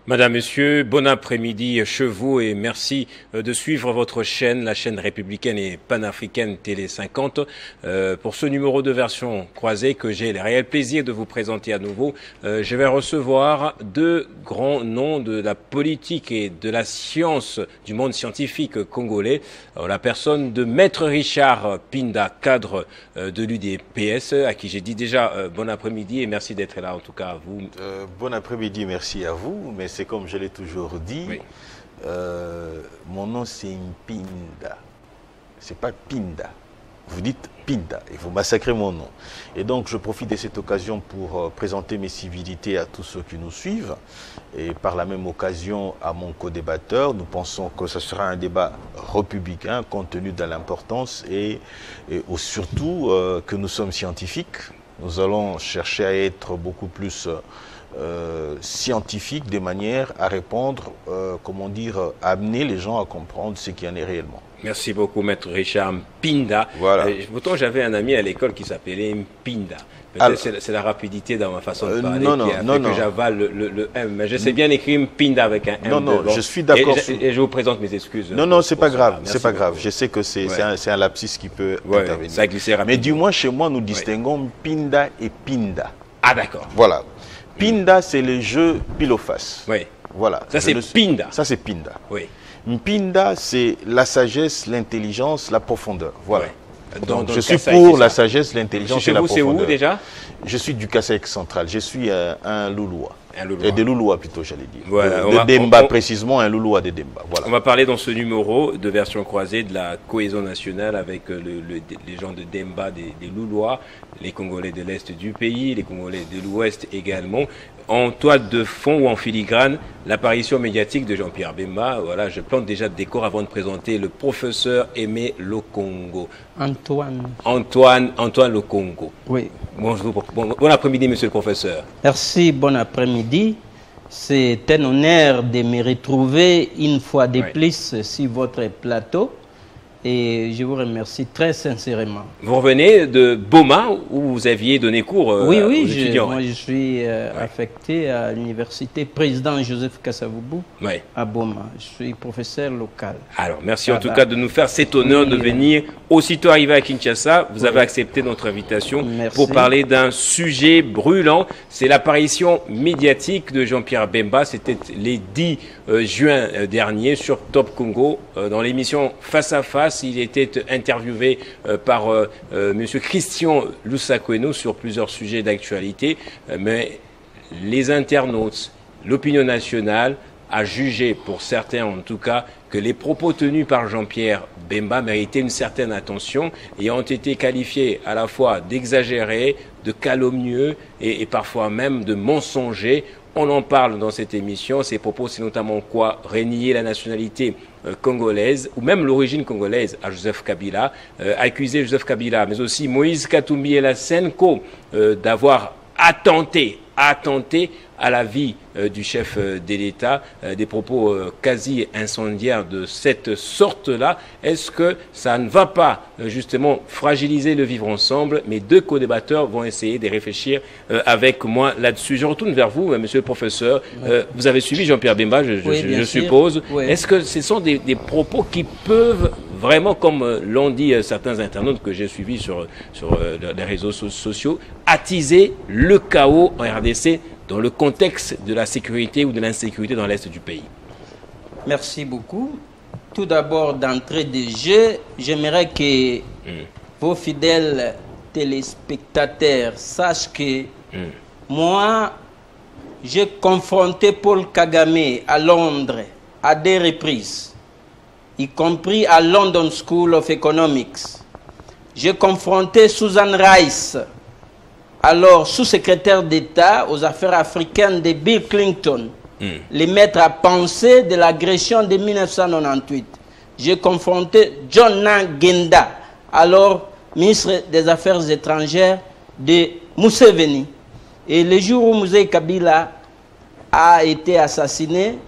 Madame, Monsieur, bon après-midi chez vous et merci de suivre votre chaîne, la chaîne républicaine et panafricaine Télé 50, pour ce numéro de version croisée que j'ai le réel plaisir de vous présenter à nouveau. Je vais recevoir deux grands noms de la politique et de la science du monde scientifique congolais. La personne de Maître Richard Pinda, cadre de l'UDPS, à qui j'ai dit déjà bon après-midi et merci d'être là en tout cas à vous. Bon après-midi, merci à vous. Mais c'est comme je l'ai toujours dit, oui. Mon nom c'est Mpinda, c'est pas Pinda. Vous dites Pinda et vous massacrez mon nom. Et donc je profite de cette occasion pour présenter mes civilités à tous ceux qui nous suivent. Et par la même occasion à mon co-débatteur, nous pensons que ce sera un débat républicain compte tenu de l'importance et surtout que nous sommes scientifiques. Nous allons chercher à être beaucoup plus scientifique de manière à répondre, comment dire, à amener les gens à comprendre ce qu'il y en est réellement. Merci beaucoup, Maître Richard Mpinda. Voilà. Pourtant, j'avais un ami à l'école qui s'appelait Mpinda. Peut-être c'est la rapidité dans ma façon de parler que j'avale le M. Mais je sais bien écrire Mpinda avec un M. Non, je suis d'accord. Et je vous présente mes excuses. Non, c'est pas grave. C'est pas grave. Je sais que c'est un lapsus qui peut intervenir. Ça a glissé rapidement. Mais du moins, chez moi, nous distinguons Mpinda et Pinda. Ah, d'accord. Voilà. Pinda, c'est le jeu pile ou face. Oui. Voilà. Ça, c'est Pinda. Ça, c'est Pinda. Oui. Mpinda, c'est la sagesse, l'intelligence, la profondeur. Voilà. Oui. Donc, je suis pour la sagesse, l'intelligence et la profondeur. C'est où déjà? Je suis du Kasaï central. Je suis un Loulois. Et des Loulois plutôt, j'allais dire. Voilà, de Demba, précisément, un Loulois de Demba. Voilà. On va parler dans ce numéro de version croisée de la cohésion nationale avec les gens de Demba, des Loulois, les Congolais de l'Est du pays, les Congolais de l'Ouest également. En toile de fond ou en filigrane, l'apparition médiatique de Jean-Pierre Bemba. Voilà, je plante déjà le décor avant de présenter le professeur Aimé Lokongo. Antoine Lokongo. Oui. Bonjour, bon après-midi, monsieur le professeur. Merci, bon après-midi. C'est un honneur de me retrouver une fois de plus sur votre plateau. Et je vous remercie très sincèrement. Vous revenez de Boma où vous aviez donné cours aux étudiants. Moi je suis affecté à l'université président Joseph Kasavubu à Boma. Je suis professeur local. Alors merci en tout cas de nous faire cet honneur de venir. Aussitôt arrivé à Kinshasa, vous avez accepté notre invitation pour parler d'un sujet brûlant. C'est l'apparition médiatique de Jean-Pierre Bemba. C'était les 10 juin dernier sur Top Congo dans l'émission Face à Face. Il était interviewé par M. Christian Lusakweno sur plusieurs sujets d'actualité, mais les internautes, l'opinion nationale a jugé, pour certains en tout cas, que les propos tenus par Jean-Pierre Bemba méritaient une certaine attention et ont été qualifiés à la fois d'exagérés, de calomnieux et parfois même de mensongers. On en parle dans cette émission. Ces propos, c'est notamment quoi? Renier la nationalité congolaise ou même l'origine congolaise à Joseph Kabila, accuser Joseph Kabila, mais aussi Moïse Katumbi et la Senko d'avoir attenté à la vie du chef de l'État, des propos quasi incendiaires de cette sorte-là. Est-ce que ça ne va pas justement fragiliser le vivre ensemble? Mes deux co-débatteurs vont essayer de réfléchir avec moi là-dessus. Je retourne vers vous, monsieur le professeur. Vous avez suivi Jean-Pierre Bemba, je suppose. Est-ce que ce sont des propos qui peuvent vraiment, comme l'ont dit certains internautes que j'ai suivis sur les réseaux sociaux, attiser le chaos en RDC dans le contexte de la sécurité ou de l'insécurité dans l'Est du pays? Merci beaucoup. Tout d'abord, d'entrée de jeu, j'aimerais que vos fidèles téléspectateurs sachent que moi, j'ai confronté Paul Kagame à Londres à 2 reprises, y compris à London School of Economics. J'ai confronté Susan Rice, alors sous-secrétaire d'État aux affaires africaines de Bill Clinton, les maîtres à penser de l'agression de 1998. J'ai confronté John Nangenda, alors ministre des Affaires étrangères de Museveni. Et le jour où Mouzé Kabila a été assassiné,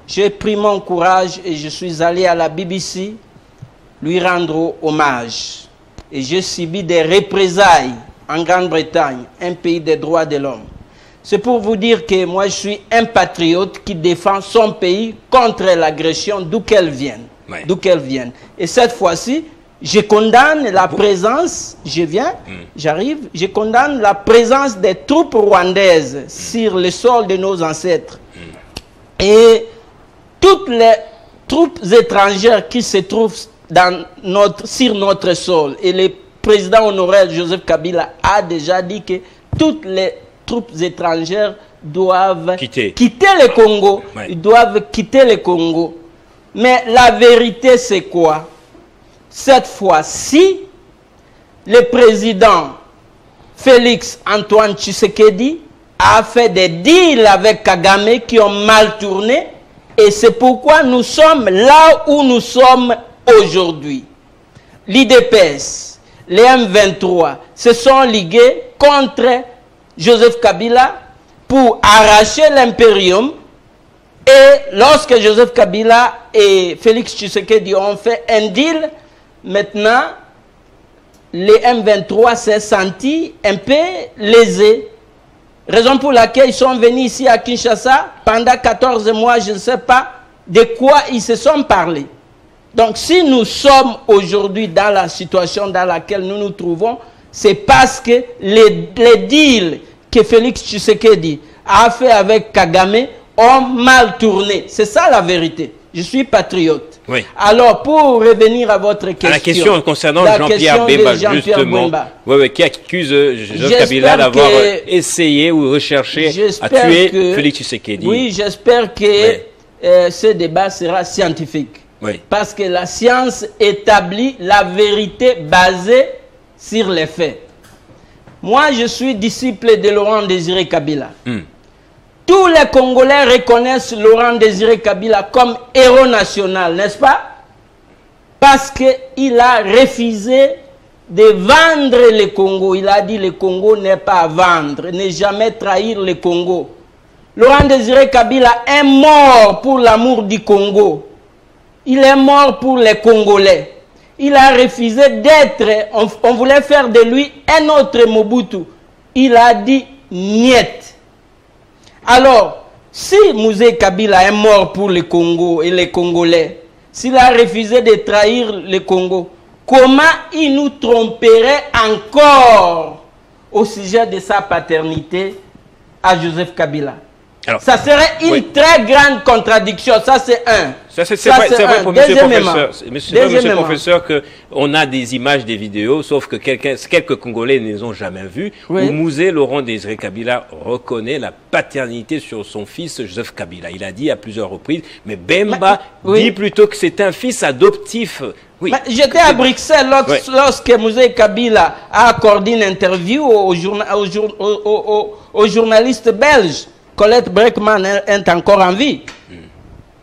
j'ai pris mon courage et je suis allé à la BBC lui rendre hommage. Et j'ai subi des représailles en Grande-Bretagne, un pays des droits de l'homme. C'est pour vous dire que moi, je suis un patriote qui défend son pays contre l'agression d'où qu'elle vienne. Ouais. D'où qu'elle vienne. Et cette fois-ci, je condamne la présence, j'arrive, je condamne la présence des troupes rwandaises sur le sol de nos ancêtres. Et toutes les troupes étrangères qui se trouvent sur notre sol. Et le président honoraire Joseph Kabila a déjà dit que toutes les troupes étrangères doivent quitter le Congo. Ouais. Ils doivent quitter le Congo. Mais la vérité, c'est quoi? Cette fois-ci, le président Félix Antoine Tshisekedi a fait des deals avec Kagame qui ont mal tourné. Et c'est pourquoi nous sommes là où nous sommes aujourd'hui. L'IDPS, les M23 se sont ligués contre Joseph Kabila pour arracher l'impérium. Et lorsque Joseph Kabila et Félix Tshisekedi ont fait un deal, maintenant, les M23 s'est senti un peu lésés. Raison pour laquelle ils sont venus ici à Kinshasa pendant 14 mois, je ne sais pas de quoi ils se sont parlé. Donc si nous sommes aujourd'hui dans la situation dans laquelle nous nous trouvons, c'est parce que les deals que Félix Tshisekedi a fait avec Kagame ont mal tourné. C'est ça la vérité. Je suis patriote. Oui. Alors, pour revenir à votre question. À la question concernant Jean-Pierre Bemba, justement. Qui accuse Joseph Kabila d'avoir essayé ou recherché à tuer Félix Tshisekedi. Oui, j'espère que ce débat sera scientifique. Oui. Parce que la science établit la vérité basée sur les faits. Moi, je suis disciple de Laurent Désiré Kabila. Tous les Congolais reconnaissent Laurent Désiré Kabila comme héros national, n'est-ce pas? Parce qu'il a refusé de vendre le Congo. Il a dit le Congo n'est pas à vendre, ne jamais trahir le Congo. Laurent Désiré Kabila est mort pour l'amour du Congo. Il est mort pour les Congolais. Il a refusé d'être, on voulait faire de lui un autre Mobutu. Il a dit niet. Alors, si Mouzé Kabila est mort pour le Congo et les Congolais, s'il a refusé de trahir le Congo, comment il nous tromperait encore au sujet de sa paternité à Joseph Kabila? Alors, ça serait une très grande contradiction. Ça, c'est un. C'est vrai pour monsieur le professeur qu'on a des images, des vidéos, sauf que quelques Congolais ne les ont jamais vues, où Mouzé Laurent Désiré Kabila reconnaît la paternité sur son fils Joseph Kabila. Il a dit à plusieurs reprises, mais Bemba dit plutôt que c'est un fils adoptif. Oui. J'étais à Bruxelles lorsque Mouzé Kabila a accordé une interview au journaliste belge. Colette Breckman est encore en vie.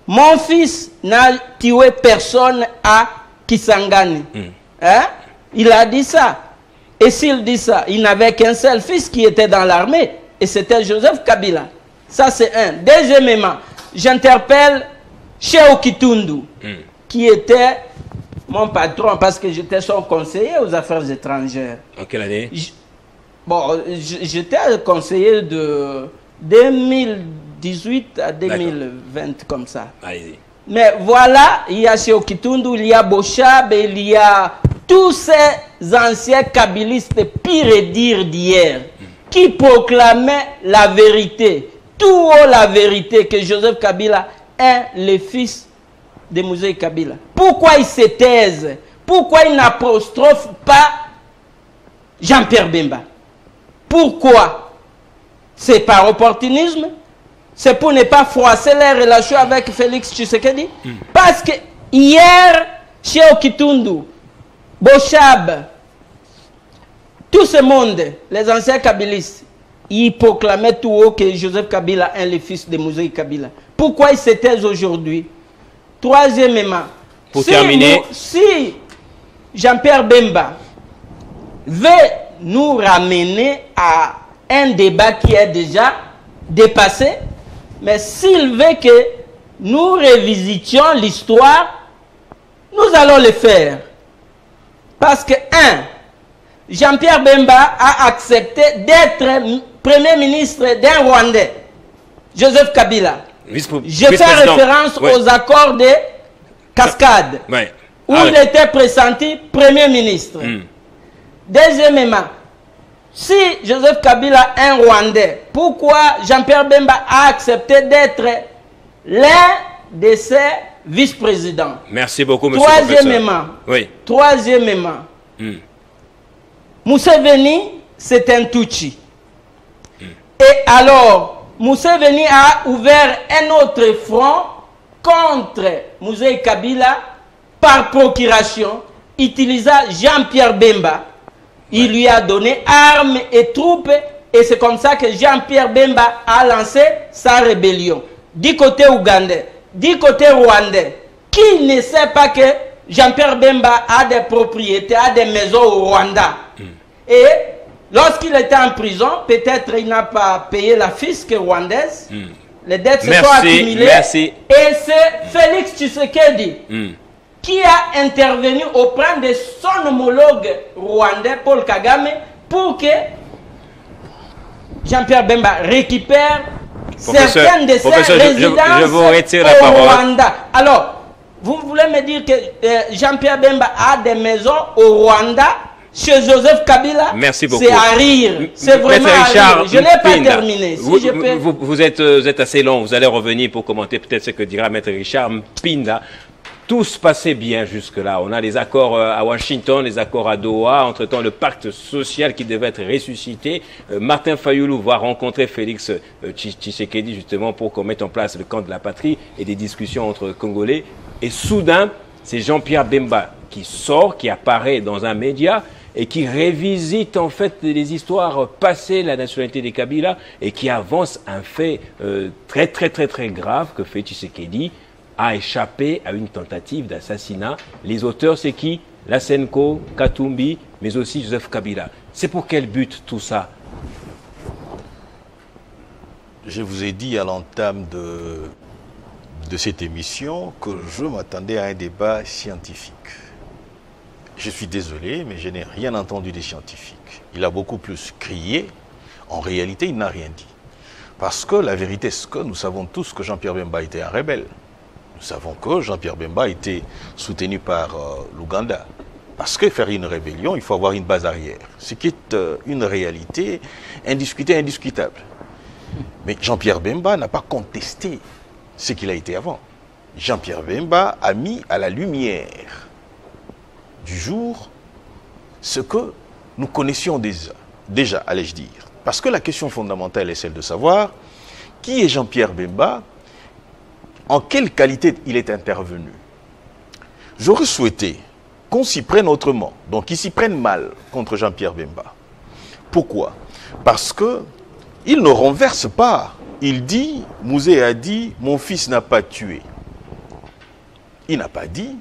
Mon fils n'a tué personne à Kisangani. Hein? Il a dit ça. Et s'il dit ça, il n'avait qu'un seul fils qui était dans l'armée. Et c'était Joseph Kabila. Ça, c'est un. Deuxièmement, j'interpelle Cheo Kitundu, qui était mon patron parce que j'étais son conseiller aux affaires étrangères. En quelle année? J'étais conseiller de 2018 à 2020, comme ça. Allez-y. Mais voilà, il y a Cheo Kitundu, il y a Bochab, il y a tous ces anciens kabylistes pire et dire d'hier qui proclamaient la vérité, tout haut la vérité, que Joseph Kabila est le fils de Mouzé Kabila. Pourquoi ils se taisent? Pourquoi ils n'apostrophent pas Jean-Pierre Bemba? Pourquoi? C'est par opportunisme? C'est pour ne pas froisser les relations avec Félix Tshisekedi? Parce que hier, Cheo Kitundu, Bochab, tout ce monde, les anciens kabylistes, ils proclamaient tout haut que Joseph Kabila est le fils de Mouzé Kabila. Pourquoi ils se taisent aujourd'hui? Troisièmement, pour terminer, si Jean-Pierre Bemba veut nous ramener à un débat qui est déjà dépassé, mais s'il veut que nous revisitions l'histoire, nous allons le faire. Parce que, Jean-Pierre Bemba a accepté d'être Premier ministre d'un Rwandais, Joseph Kabila. Je fais référence aux accords de Cascade, où il était pressenti Premier ministre. Deuxièmement, si Joseph Kabila est un Rwandais, pourquoi Jean-Pierre Bemba a accepté d'être l'un de ses vice-présidents? Merci beaucoup, monsieur Troisièmement, Museveni, c'est un Tutsi. Et alors, Museveni a ouvert un autre front contre Mouzé Kabila par procuration, utilisant Jean-Pierre Bemba. Il lui a donné armes et troupes, et c'est comme ça que Jean-Pierre Bemba a lancé sa rébellion. Du côté ougandais, du côté rwandais, qui ne sait pas que Jean-Pierre Bemba a des propriétés, a des maisons au Rwanda? Et lorsqu'il était en prison, peut-être il n'a pas payé la fisc rwandaise. Les dettes se sont accumulées. Et c'est Félix Tshisekedi qui a intervenu auprès de son homologue rwandais, Paul Kagame, pour que Jean-Pierre Bemba récupère certaines de ses résidences au Rwanda. Alors, vous voulez me dire que Jean-Pierre Bemba a des maisons au Rwanda, chez Joseph Kabila? Merci beaucoup. C'est à rire. C'est vraiment à rire. Je n'ai pas terminé. Si vous êtes assez long. Vous allez revenir pour commenter peut-être ce que dira Maître Richard Mpinda. Tout se passait bien jusque-là. On a les accords à Washington, les accords à Doha. Entre-temps, le pacte social qui devait être ressuscité. Martin Fayoulou va rencontrer Félix Tshisekedi justement pour qu'on mette en place le camp de la patrie et des discussions entre Congolais. Et soudain, c'est Jean-Pierre Bemba qui sort, qui apparaît dans un média et qui revisite en fait les histoires passées, la nationalité des Kabila, et qui avance un fait très grave que fait Tshisekedi, a échappé à une tentative d'assassinat. Les auteurs, c'est qui? Lasenko, Katumbi, mais aussi Joseph Kabila. C'est pour quel but tout ça? Je vous ai dit à l'entame de cette émission que je m'attendais à un débat scientifique. Je suis désolé, mais je n'ai rien entendu des scientifiques. Il a beaucoup plus crié. En réalité, il n'a rien dit. Parce que la vérité, c'est que nous savons tous que Jean-Pierre Bemba était un rebelle. Nous savons que Jean-Pierre Bemba était soutenu par l'Ouganda. Parce que faire une rébellion, il faut avoir une base arrière. Ce qui est une réalité indiscutée, indiscutable. Mais Jean-Pierre Bemba n'a pas contesté ce qu'il a été avant. Jean-Pierre Bemba a mis à la lumière du jour ce que nous connaissions déjà, allais-je dire. Parce que la question fondamentale est celle de savoir qui est Jean-Pierre Bemba, en quelle qualité il est intervenu. J'aurais souhaité qu'on s'y prenne autrement, donc qu'ils s'y prennent mal contre Jean-Pierre Bemba. Pourquoi? Parce qu'il ne renverse pas. Il dit, Mouzé a dit, mon fils n'a pas tué. Il n'a pas dit,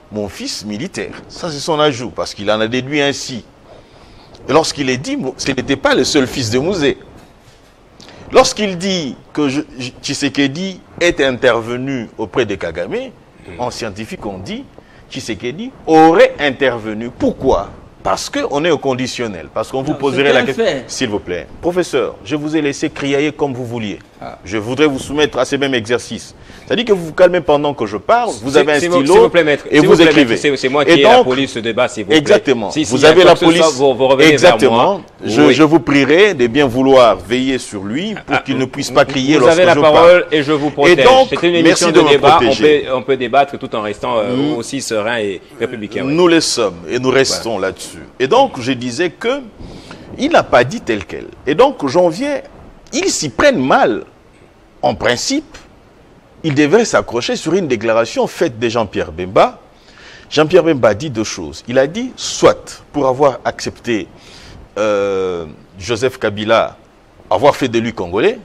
mon fils militaire. Ça, c'est son ajout, parce qu'il en a déduit ainsi. Et lorsqu'il est dit, ce n'était pas le seul fils de Mouzé. Lorsqu'il dit que Tshisekedi est intervenu auprès de Kagame, en scientifique, on dit Tshisekedi aurait intervenu. Pourquoi? Parce qu'on est au conditionnel. Parce qu'on vous poserait la question. S'il vous plaît. Professeur, je vous ai laissé crier comme vous vouliez. Je voudrais vous soumettre à ces mêmes exercices. C'est-à-dire que vous vous calmez pendant que je parle, vous avez un stylo et vous écrivez. C'est moi qui ai la police ce débat, s'il vous plaît. Exactement. Vous avez la police. Vous revenez exactement. Vers moi. Je vous prierai de bien vouloir veiller sur lui pour qu'il ne puisse pas crier lorsque je parle. Vous avez la parole et je vous protège. C'est une émission de débat. On peut débattre tout en restant aussi serein et républicain. Nous le sommes et nous restons là-dessus. Et donc, je disais que il n'a pas dit tel quel. Et donc, j'en viens, ils s'y prennent mal. En principe, il devrait s'accrocher sur une déclaration faite de Jean-Pierre Bemba. Jean-Pierre Bemba dit deux choses. Il a dit, soit pour avoir accepté Joseph Kabila, avoir fait de lui Congolais,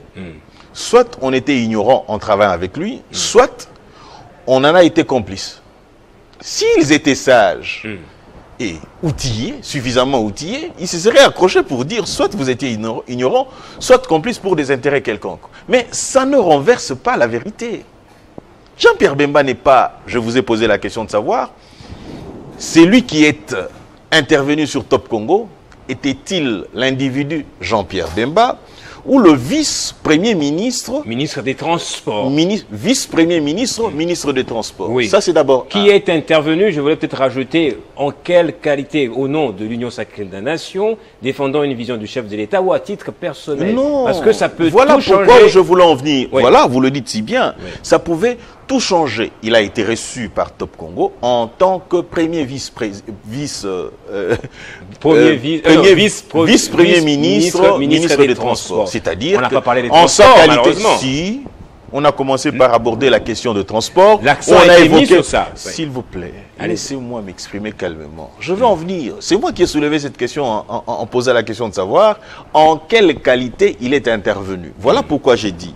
soit on était ignorant en travaillant avec lui, soit on en a été complice. S'ils étaient sages et outillés, suffisamment outillés, ils se seraient accrochés pour dire soit vous étiez ignorant, soit complice pour des intérêts quelconques. Mais ça ne renverse pas la vérité. Jean-Pierre Bemba n'est pas, je vous ai posé la question de savoir, c'est lui qui est intervenu sur Top Congo. Était-il l'individu Jean-Pierre Bemba ou le vice-premier ministre... Ministre des Transports. Vice-premier ministre, ministre des Transports. Oui. Ça, c'est d'abord... Qui est intervenu, je voulais peut-être rajouter, en quelle qualité, au nom de l'Union sacrée de la Nation, défendant une vision du chef de l'État ou à titre personnel? Non. Parce que ça peut voilà tout changer. Pourquoi je voulais en venir. Oui. Voilà, vous le dites si bien. Oui. Ça pouvait tout changer. Il a été reçu par Top Congo en tant que premier vice-premier ministre des Transports. C'est-à-dire en sa qualité, si on a commencé par aborder la question de transport, l'accent on a été évoqué mis sur ça. S'il vous plaît, laissez-moi m'exprimer calmement. Je vais en venir. C'est moi qui ai soulevé cette question en posant la question de savoir en quelle qualité il est intervenu. Voilà pourquoi j'ai dit,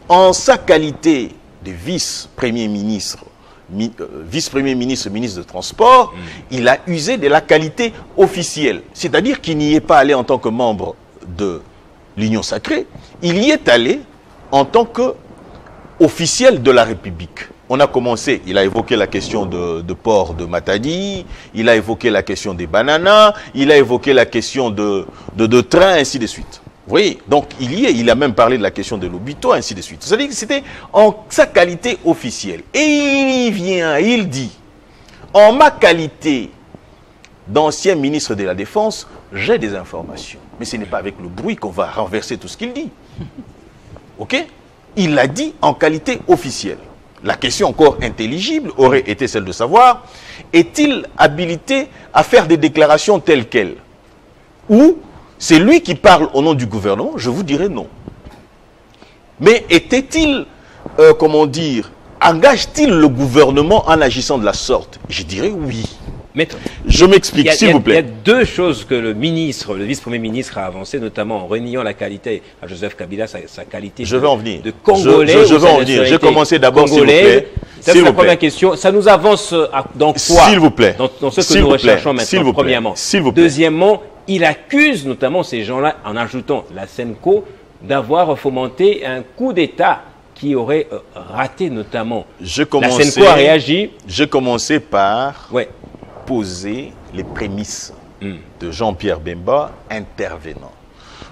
en sa qualité de vice-premier ministre, ministre de Transport, il a usé de la qualité officielle. C'est-à-dire qu'il n'y est pas allé en tant que membre de l'Union sacrée, il y est allé en tant qu'officiel de la République. On a commencé, il a évoqué la question de port de Matadi, il a évoqué la question des bananas, il a évoqué la question de train, ainsi de suite. Vous voyez, donc il a même parlé de la question de l'hôpital, ainsi de suite. C'est-à-dire que c'était en sa qualité officielle. Et il vient, il dit, en ma qualité d'ancien ministre de la Défense, j'ai des informations. Mais ce n'est pas avec le bruit qu'on va renverser tout ce qu'il dit. Ok? Il l'a dit en qualité officielle. La question encore intelligible aurait été celle de savoir, est-il habilité à faire des déclarations telles quelles? Ou c'est lui qui parle au nom du gouvernement? Je vous dirais non. Mais était-il, comment dire, engage-t-il le gouvernement en agissant de la sorte? Je dirais oui. Maître, je m'explique, s'il vous plaît. Il y a deux choses que le ministre, le vice-premier ministre a avancé, notamment en reniant la qualité à Joseph Kabila, sa qualité de Congolais. Je vais en venir. J'ai commencé d'abord, s'il vous plaît. Ça, c'est la première question. Ça nous avance dans quoi? S'il vous plaît. Dans ce que nous recherchons maintenant, premièrement. S'il vous plaît. Deuxièmement, il accuse notamment ces gens-là, en ajoutant la SENCO, d'avoir fomenté un coup d'État qui aurait raté notamment. La SENCO a réagi. J'ai commencé par poser les prémices de Jean-Pierre Bemba intervenant.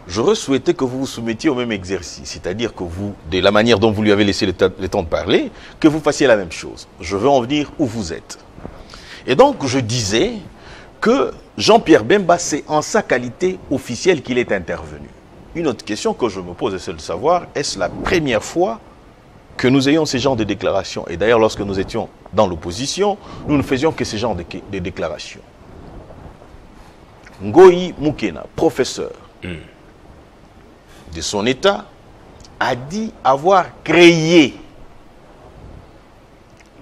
J'aurais souhaité que vous vous soumettiez au même exercice, c'est-à-dire que vous, de la manière dont vous lui avez laissé le temps de parler, que vous fassiez la même chose. Je veux en venir où vous êtes. Et donc, je disais que Jean-Pierre Bemba, c'est en sa qualité officielle qu'il est intervenu. Une autre question que je me pose est celle de savoir, est-ce la première fois que nous ayons ce genre de déclarations? Et d'ailleurs, lorsque nous étions dans l'opposition, nous ne faisions que ce genre de déclarations. Ngoï Moukena, professeur de son État, a dit avoir créé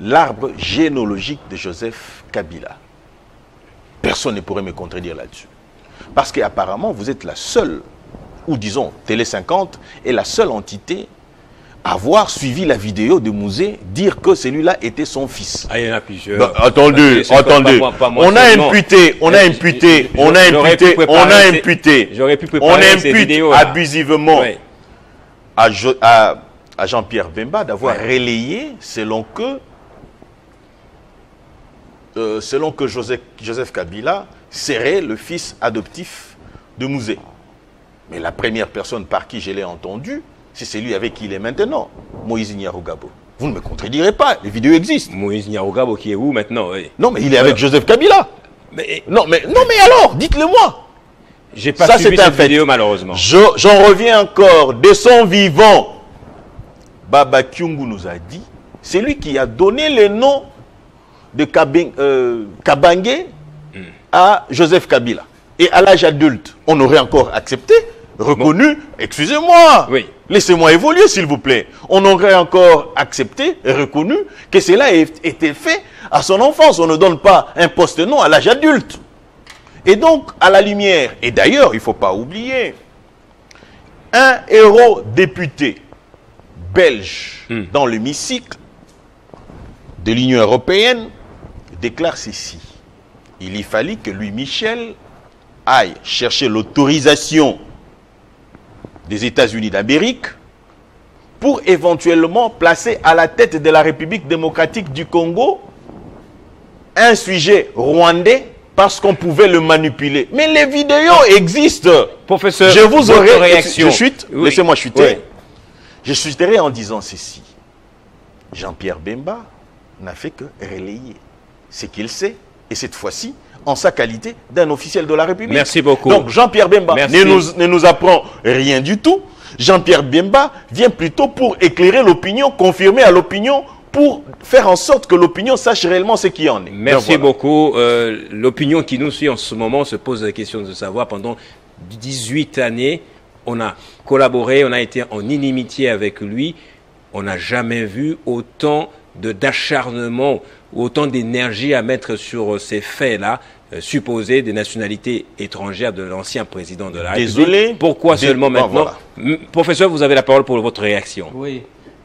l'arbre généalogique de Joseph Kabila. Personne ne pourrait me contredire là-dessus. Parce qu'apparemment, vous êtes la seule, ou disons, Télé 50 est la seule entité à avoir suivi la vidéo de Mouzé dire que celui-là était son fils. Ah, il y en a plusieurs. Bah, attendez. On a imputé abusivement à Jean-Pierre Bemba d'avoir relayé selon que Joseph Kabila serait le fils adoptif de Mouzé. Mais la première personne par qui je l'ai entendu, c'est celui avec qui il est maintenant, Moïse Nyarugabo. Vous ne me contredirez pas, les vidéos existent. Moïse Nyarugabo qui est où maintenant? Non, mais il est avec Joseph Kabila. Non, mais alors, dites-le-moi. J'ai pas suivi cette vidéo, malheureusement. J'en reviens encore. De son vivant, Baba Kyungu nous a dit, c'est lui qui a donné le nom de Kabangé à Joseph Kabila. Et à l'âge adulte, on aurait encore accepté, reconnu, excusez-moi, laissez-moi évoluer s'il vous plaît. On aurait encore accepté et reconnu que cela ait été fait à son enfance. On ne donne pas un poste-nom à l'âge adulte. Et donc, à la lumière, et d'ailleurs, il ne faut pas oublier, un héros député belge dans l'hémicycle de l'Union européenne déclare ceci. Il y fallait que Louis Michel aille chercher l'autorisation des États-Unis d'Amérique pour éventuellement placer à la tête de la République démocratique du Congo un sujet rwandais parce qu'on pouvait le manipuler. Mais les vidéos existent. Professeur, je vous aurai réaction. Je chute, oui. Laissez-moi chuter. Oui. Je chuterai en disant ceci. Jean-Pierre Bemba n'a fait que relayer ce qu'il sait, et cette fois-ci, en sa qualité d'un officiel de la République. Merci beaucoup. Donc Jean-Pierre Bemba ne nous apprend rien du tout. Jean-Pierre Bemba vient plutôt pour éclairer l'opinion, confirmer à l'opinion, pour faire en sorte que l'opinion sache réellement ce qui en est. Merci beaucoup. L'opinion qui nous suit en ce moment se pose la question de savoir, pendant 18 années, on a collaboré, on a été en inimitié avec lui. On n'a jamais vu autant d'acharnement, autant d'énergie à mettre sur ces faits-là, supposés des nationalités étrangères de l'ancien président de la République. Désolé. Pourquoi seulement maintenant? Voilà. Professeur, vous avez la parole pour votre réaction. Oui.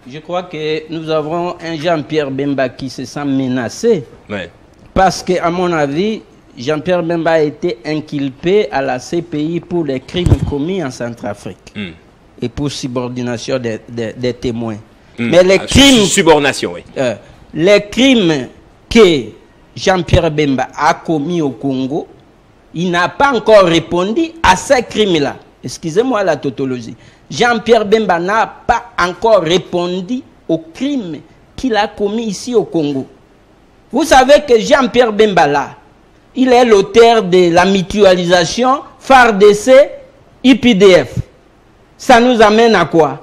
Je crois que nous avons un Jean-Pierre Bemba qui se sent menacé. Ouais. Parce qu'à mon avis, Jean-Pierre Bemba a été inculpé à la CPI pour les crimes commis en Centrafrique. Et pour subordination des témoins. Mais les crimes... Subordination, oui. Les crimes que Jean-Pierre Bemba a commis au Congo, il n'a pas encore répondu à ces crimes-là. Excusez-moi la tautologie. Jean-Pierre Bemba n'a pas encore répondu aux crimes qu'il a commis ici au Congo. Vous savez que Jean-Pierre Bemba, là, il est l'auteur de la mutualisation FARDC IPDF. Ça nous amène à quoi?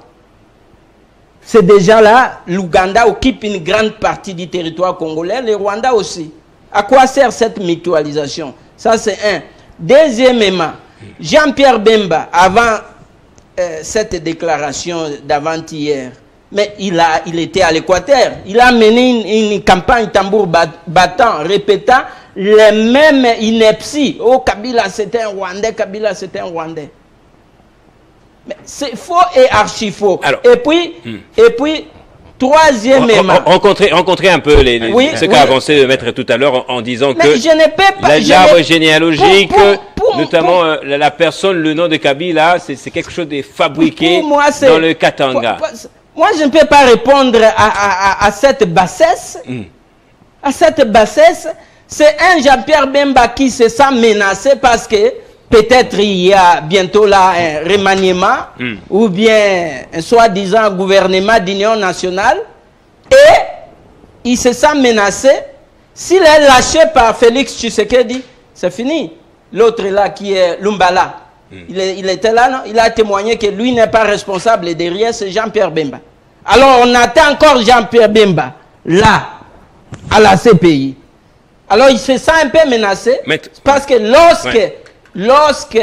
C'est déjà là, l'Ouganda occupe une grande partie du territoire congolais, le Rwanda aussi. À quoi sert cette mutualisation? Ça, c'est un. Deuxièmement, Jean-Pierre Bemba, avant cette déclaration d'avant-hier, mais il était à l'Équateur. Il a mené une campagne tambour battant, répétant les mêmes inepties. Oh, Kabila, c'est un Rwandais, Kabila, c'est un Rwandais. C'est faux et archi faux. Alors, et puis, troisièmement... Rencontrer un peu ce qu'a avancé le maître tout à l'heure en disant que l'arbre généalogique, notamment la personne, le nom de Kabila, c'est quelque chose de fabriqué dans le Katanga. Moi, je ne peux pas répondre à cette bassesse. À cette bassesse, c'est un Jean-Pierre Bemba qui se sent menacé parce que peut-être il y a bientôt là un remaniement ou bien un soi-disant gouvernement d'union nationale et il se sent menacé. S'il est lâché par Félix Tshisekedi, c'est fini. L'autre là qui est Lumbala, il était là, non? Il a témoigné que lui n'est pas responsable et derrière c'est Jean-Pierre Bemba. Alors on attend encore Jean-Pierre Bemba là, à la CPI. Alors il se sent un peu menacé parce que lorsque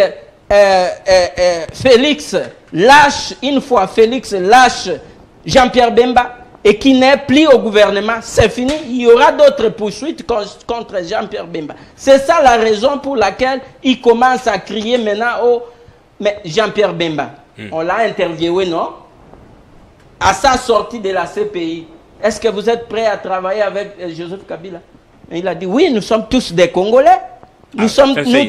Félix lâche, une fois Félix lâche Jean-Pierre Bemba et qui n'est plus au gouvernement, c'est fini. Il y aura d'autres poursuites contre Jean-Pierre Bemba. C'est ça la raison pour laquelle il commence à crier maintenant, oh, mais Jean-Pierre Bemba, on l'a interviewé, non? À sa sortie de la CPI, est-ce que vous êtes prêts à travailler avec Joseph Kabila? Et il a dit, oui, nous sommes tous des Congolais. Nous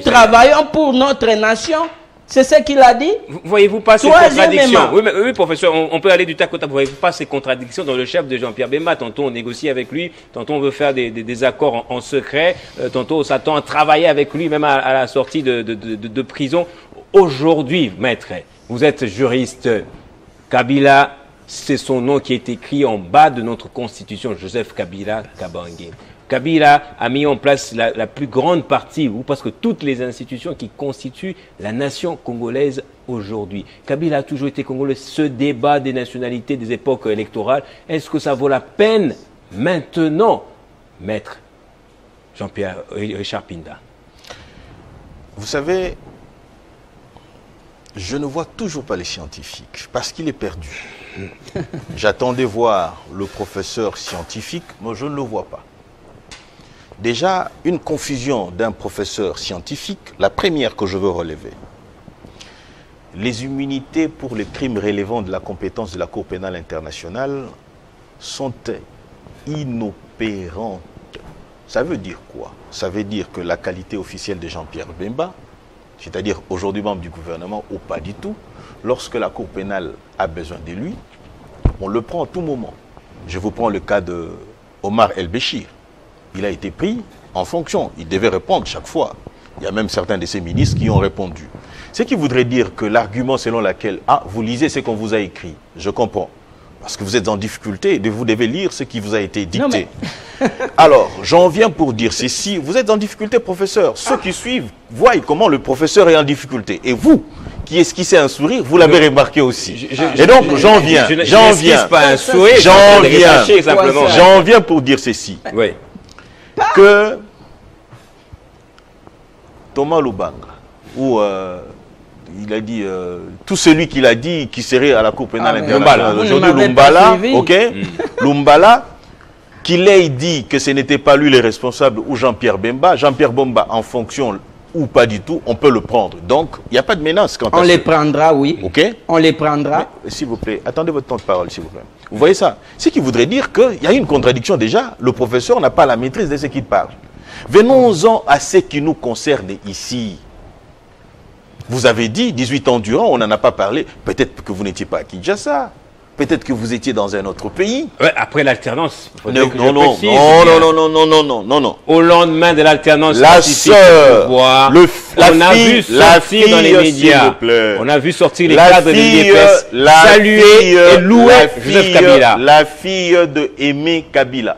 travaillons pour notre nation. C'est ce qu'il a dit. Voyez-vous pas ces contradictions? Oui, professeur, on peut aller du tac au tac. Voyez-vous pas ces contradictions dans le chef de Jean-Pierre Bemba? Tantôt on négocie avec lui, tantôt on veut faire des accords en secret, tantôt on s'attend à travailler avec lui même à la sortie de prison. Aujourd'hui, maître, vous êtes juriste. Kabila, c'est son nom qui est écrit en bas de notre constitution, Joseph Kabila Kabange. Kabila a mis en place la plus grande partie, ou parce que toutes les institutions qui constituent la nation congolaise aujourd'hui. Kabila a toujours été congolais. Ce débat des nationalités des époques électorales, est-ce que ça vaut la peine maintenant, maître Jean-Pierre Richard Pinda? Vous savez, je ne vois toujours pas les scientifiques, parce qu'il est perdu. J'attendais voir le professeur scientifique, mais je ne le vois pas. Déjà, une confusion d'un professeur scientifique, la première que je veux relever. Les immunités pour les crimes relevant de la compétence de la Cour pénale internationale sont inopérantes. Ça veut dire quoi? Ça veut dire que la qualité officielle de Jean-Pierre Bemba, c'est-à-dire aujourd'hui membre du gouvernement ou pas du tout, lorsque la Cour pénale a besoin de lui, on le prend à tout moment. Je vous prends le cas de Omar El-Béchir. Il a été pris en fonction. Il devait répondre chaque fois. Il y a même certains de ces ministres qui ont répondu. Ce qui voudrait dire que l'argument selon lequel « Ah, vous lisez ce qu'on vous a écrit », je comprends. Parce que vous êtes en difficulté, vous devez lire ce qui vous a été dicté. Alors, j'en viens pour dire ceci. Vous êtes en difficulté, professeur. Ceux qui suivent voient comment le professeur est en difficulté. Et vous, qui esquissez un sourire, vous l'avez remarqué aussi. Et donc, j'en viens. J'en viens pour dire ceci. Oui. Que Thomas Lubanga, ou il a dit, tout celui qu'il a dit qui serait à la Cour pénale internationale aujourd'hui, Lumbala, ok, Lumbala, qu'il ait dit que ce n'était pas lui le responsable ou Jean-Pierre Bemba, en fonction ou pas du tout, on peut le prendre. Donc, il n'y a pas de menace quant à ça. On les prendra, oui. Ok. On les prendra. S'il vous plaît, attendez votre temps de parole, s'il vous plaît. Vous voyez ça? Ce qui voudrait dire qu'il y a une contradiction déjà. Le professeur n'a pas la maîtrise de ce qu'il parle. Venons-en à ce qui nous concerne ici. Vous avez dit, 18 ans durant, on n'en a pas parlé. Peut-être que vous n'étiez pas à Kinshasa. Peut-être que vous étiez dans un autre pays. Ouais, après l'alternance. Non. Au lendemain de l'alternance, la sœur, on a vu sortir dans les médias. On a vu sortir les cadres de l'UDPS saluer et louer Joseph Kabila. La fille de Aimé Kabila.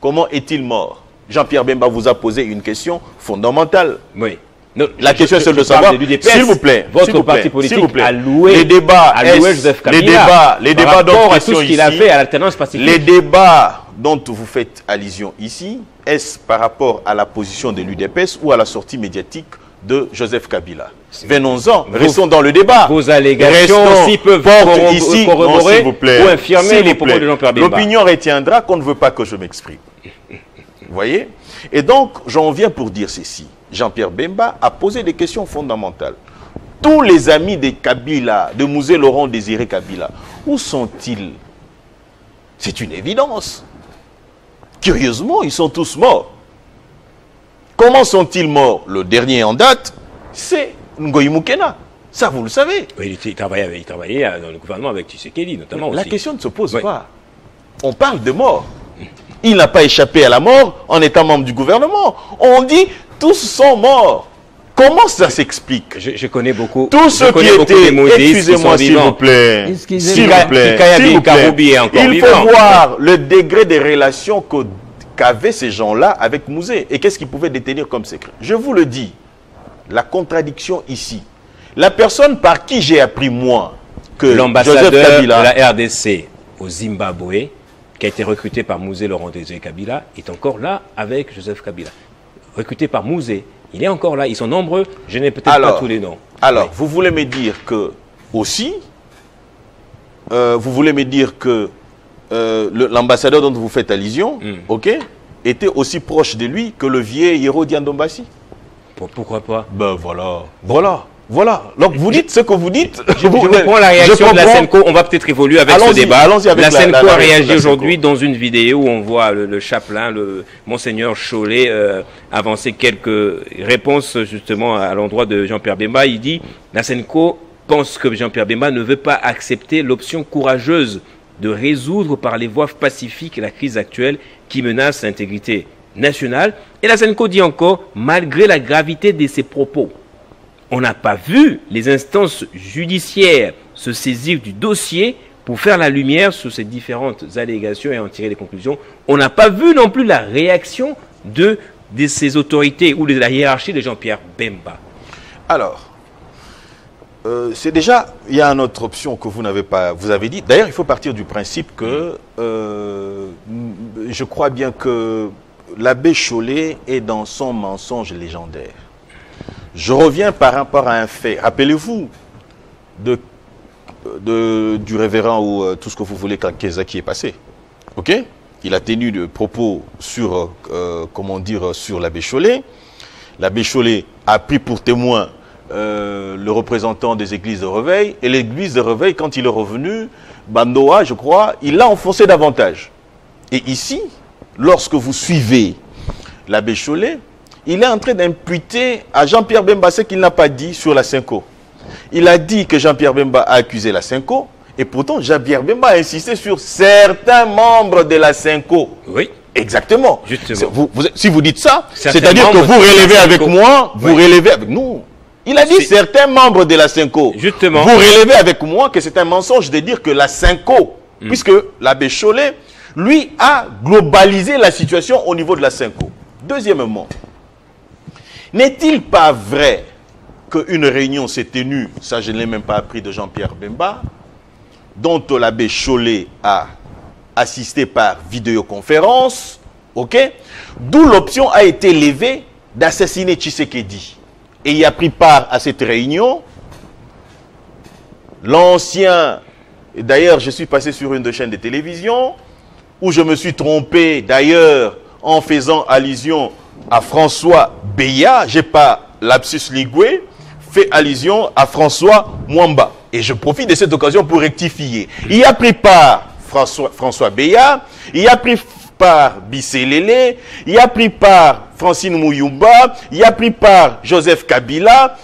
Comment est-il mort? Jean-Pierre Bemba vous a posé une question fondamentale. Oui. Non, la question est celle de savoir, s'il vous plaît, votre parti politique a loué, les débats, Joseph Kabila, les débats dont à tout ce qu'il a fait à l'alternance pacifique. Les débats dont vous faites allusion ici, est-ce par rapport à la position de l'UDPS ou à la sortie médiatique de Joseph Kabila? Venons-en, restons dans le débat. Vos allégations aussi peuvent corroborer ou infirmer les propos de Jean-Pierre Bemba. L'opinion retiendra qu'on ne veut pas que je m'exprime. Vous voyez? Et donc, j'en viens pour dire ceci. Jean-Pierre Bemba a posé des questions fondamentales. Tous les amis de Kabila, de Mouzé Laurent Désiré Kabila, où sont-ils? C'est une évidence. Curieusement, ils sont tous morts. Comment sont-ils morts? Le dernier en date, c'est Ngoï Moukena. Ça, vous le savez. Oui, il travaillait dans le gouvernement avec Tshisekedi, notamment. La aussi. question ne se pose pas. On parle de mort. Il n'a pas échappé à la mort en étant membre du gouvernement. On dit tous sont morts. Comment ça s'explique? Je connais beaucoup. Tous ceux qui étaient, excusez-moi s'il vous plaît, s'il vous plaît, il faut voir le degré de relations qu'avaient ces gens-là avec Mouzé et qu'est-ce qu'ils pouvaient détenir comme secret. Je vous le dis, la contradiction ici. La personne par qui j'ai appris moi que l'ambassadeur de la RDC au Zimbabwe, qui a été recruté par Mouzé Laurent Désiré Kabila, est encore là avec Joseph Kabila. Recruté par Mouzé, il est encore là. Ils sont nombreux. Je n'ai peut-être pas tous les noms. Alors, oui. Vous voulez me dire que, aussi, l'ambassadeur dont vous faites allusion, était aussi proche de lui que le vieil héros Diandombassi? Pourquoi pas? Ben voilà. Donc vous dites ce que vous dites. Je comprends la réaction de la Senco. On va peut-être évoluer avec ce débat. La Senco a réagi aujourd'hui dans une vidéo où on voit le chapelain, le monseigneur Chollet, avancer quelques réponses justement à l'endroit de Jean-Pierre Bemba. Il dit, la Senco pense que Jean-Pierre Bemba ne veut pas accepter l'option courageuse de résoudre par les voies pacifiques la crise actuelle qui menace l'intégrité nationale. Et la Senco dit encore, malgré la gravité de ses propos, on n'a pas vu les instances judiciaires se saisir du dossier pour faire la lumière sur ces différentes allégations et en tirer des conclusions. On n'a pas vu non plus la réaction de ces autorités ou de la hiérarchie de Jean-Pierre Bemba. Alors, c'est déjà, il y a une autre option que vous n'avez pas, vous avez dit. D'ailleurs, il faut partir du principe que je crois bien que l'abbé Chollet est dans son mensonge légendaire. Je reviens par rapport à un fait. Rappelez-vous du révérend ou tout ce que vous voulez quand Keza qui est passé. Ok? Il a tenu des propos sur, comment dire, sur l'abbé Chollet. L'abbé Chollet a pris pour témoin le représentant des églises de Réveil. Et l'église de Réveil, quand il est revenu, Bandoa, je crois, il l'a enfoncé davantage. Et ici, lorsque vous suivez l'abbé Chollet, il est en train d'imputer à Jean-Pierre Bemba ce qu'il n'a pas dit sur la Senco. Il a dit que Jean-Pierre Bemba a accusé la Senco, et pourtant Jean-Pierre Bemba a insisté sur certains membres de la Senco. Oui. Exactement. Justement. Si vous dites ça, c'est-à-dire que vous relevez avec moi, vous relevez avec nous. Il a dit certains membres de la Synco. Justement. Vous relevez avec moi que c'est un mensonge de dire que la Synco, puisque l'abbé Chollet, lui, a globalisé la situation au niveau de la Synco. Deuxièmement, n'est-il pas vrai qu'une réunion s'est tenue, ça je ne l'ai même pas appris de Jean-Pierre Bemba, dont l'abbé Chollet a assisté par vidéoconférence, ok, d'où l'option a été levée d'assassiner Tshisekedi. Et il a pris part à cette réunion l'ancien, d'ailleurs je suis passé sur une de chaînes de télévision, où je me suis trompé d'ailleurs en faisant allusion à François Beya, j'ai pas lapsus linguae, fait allusion à François Mwamba. Et je profite de cette occasion pour rectifier. Il y a pris part François Beya, il y a pris part Bisselele, il y a pris part Francine Mouyumba, il y a pris part Joseph Kabila,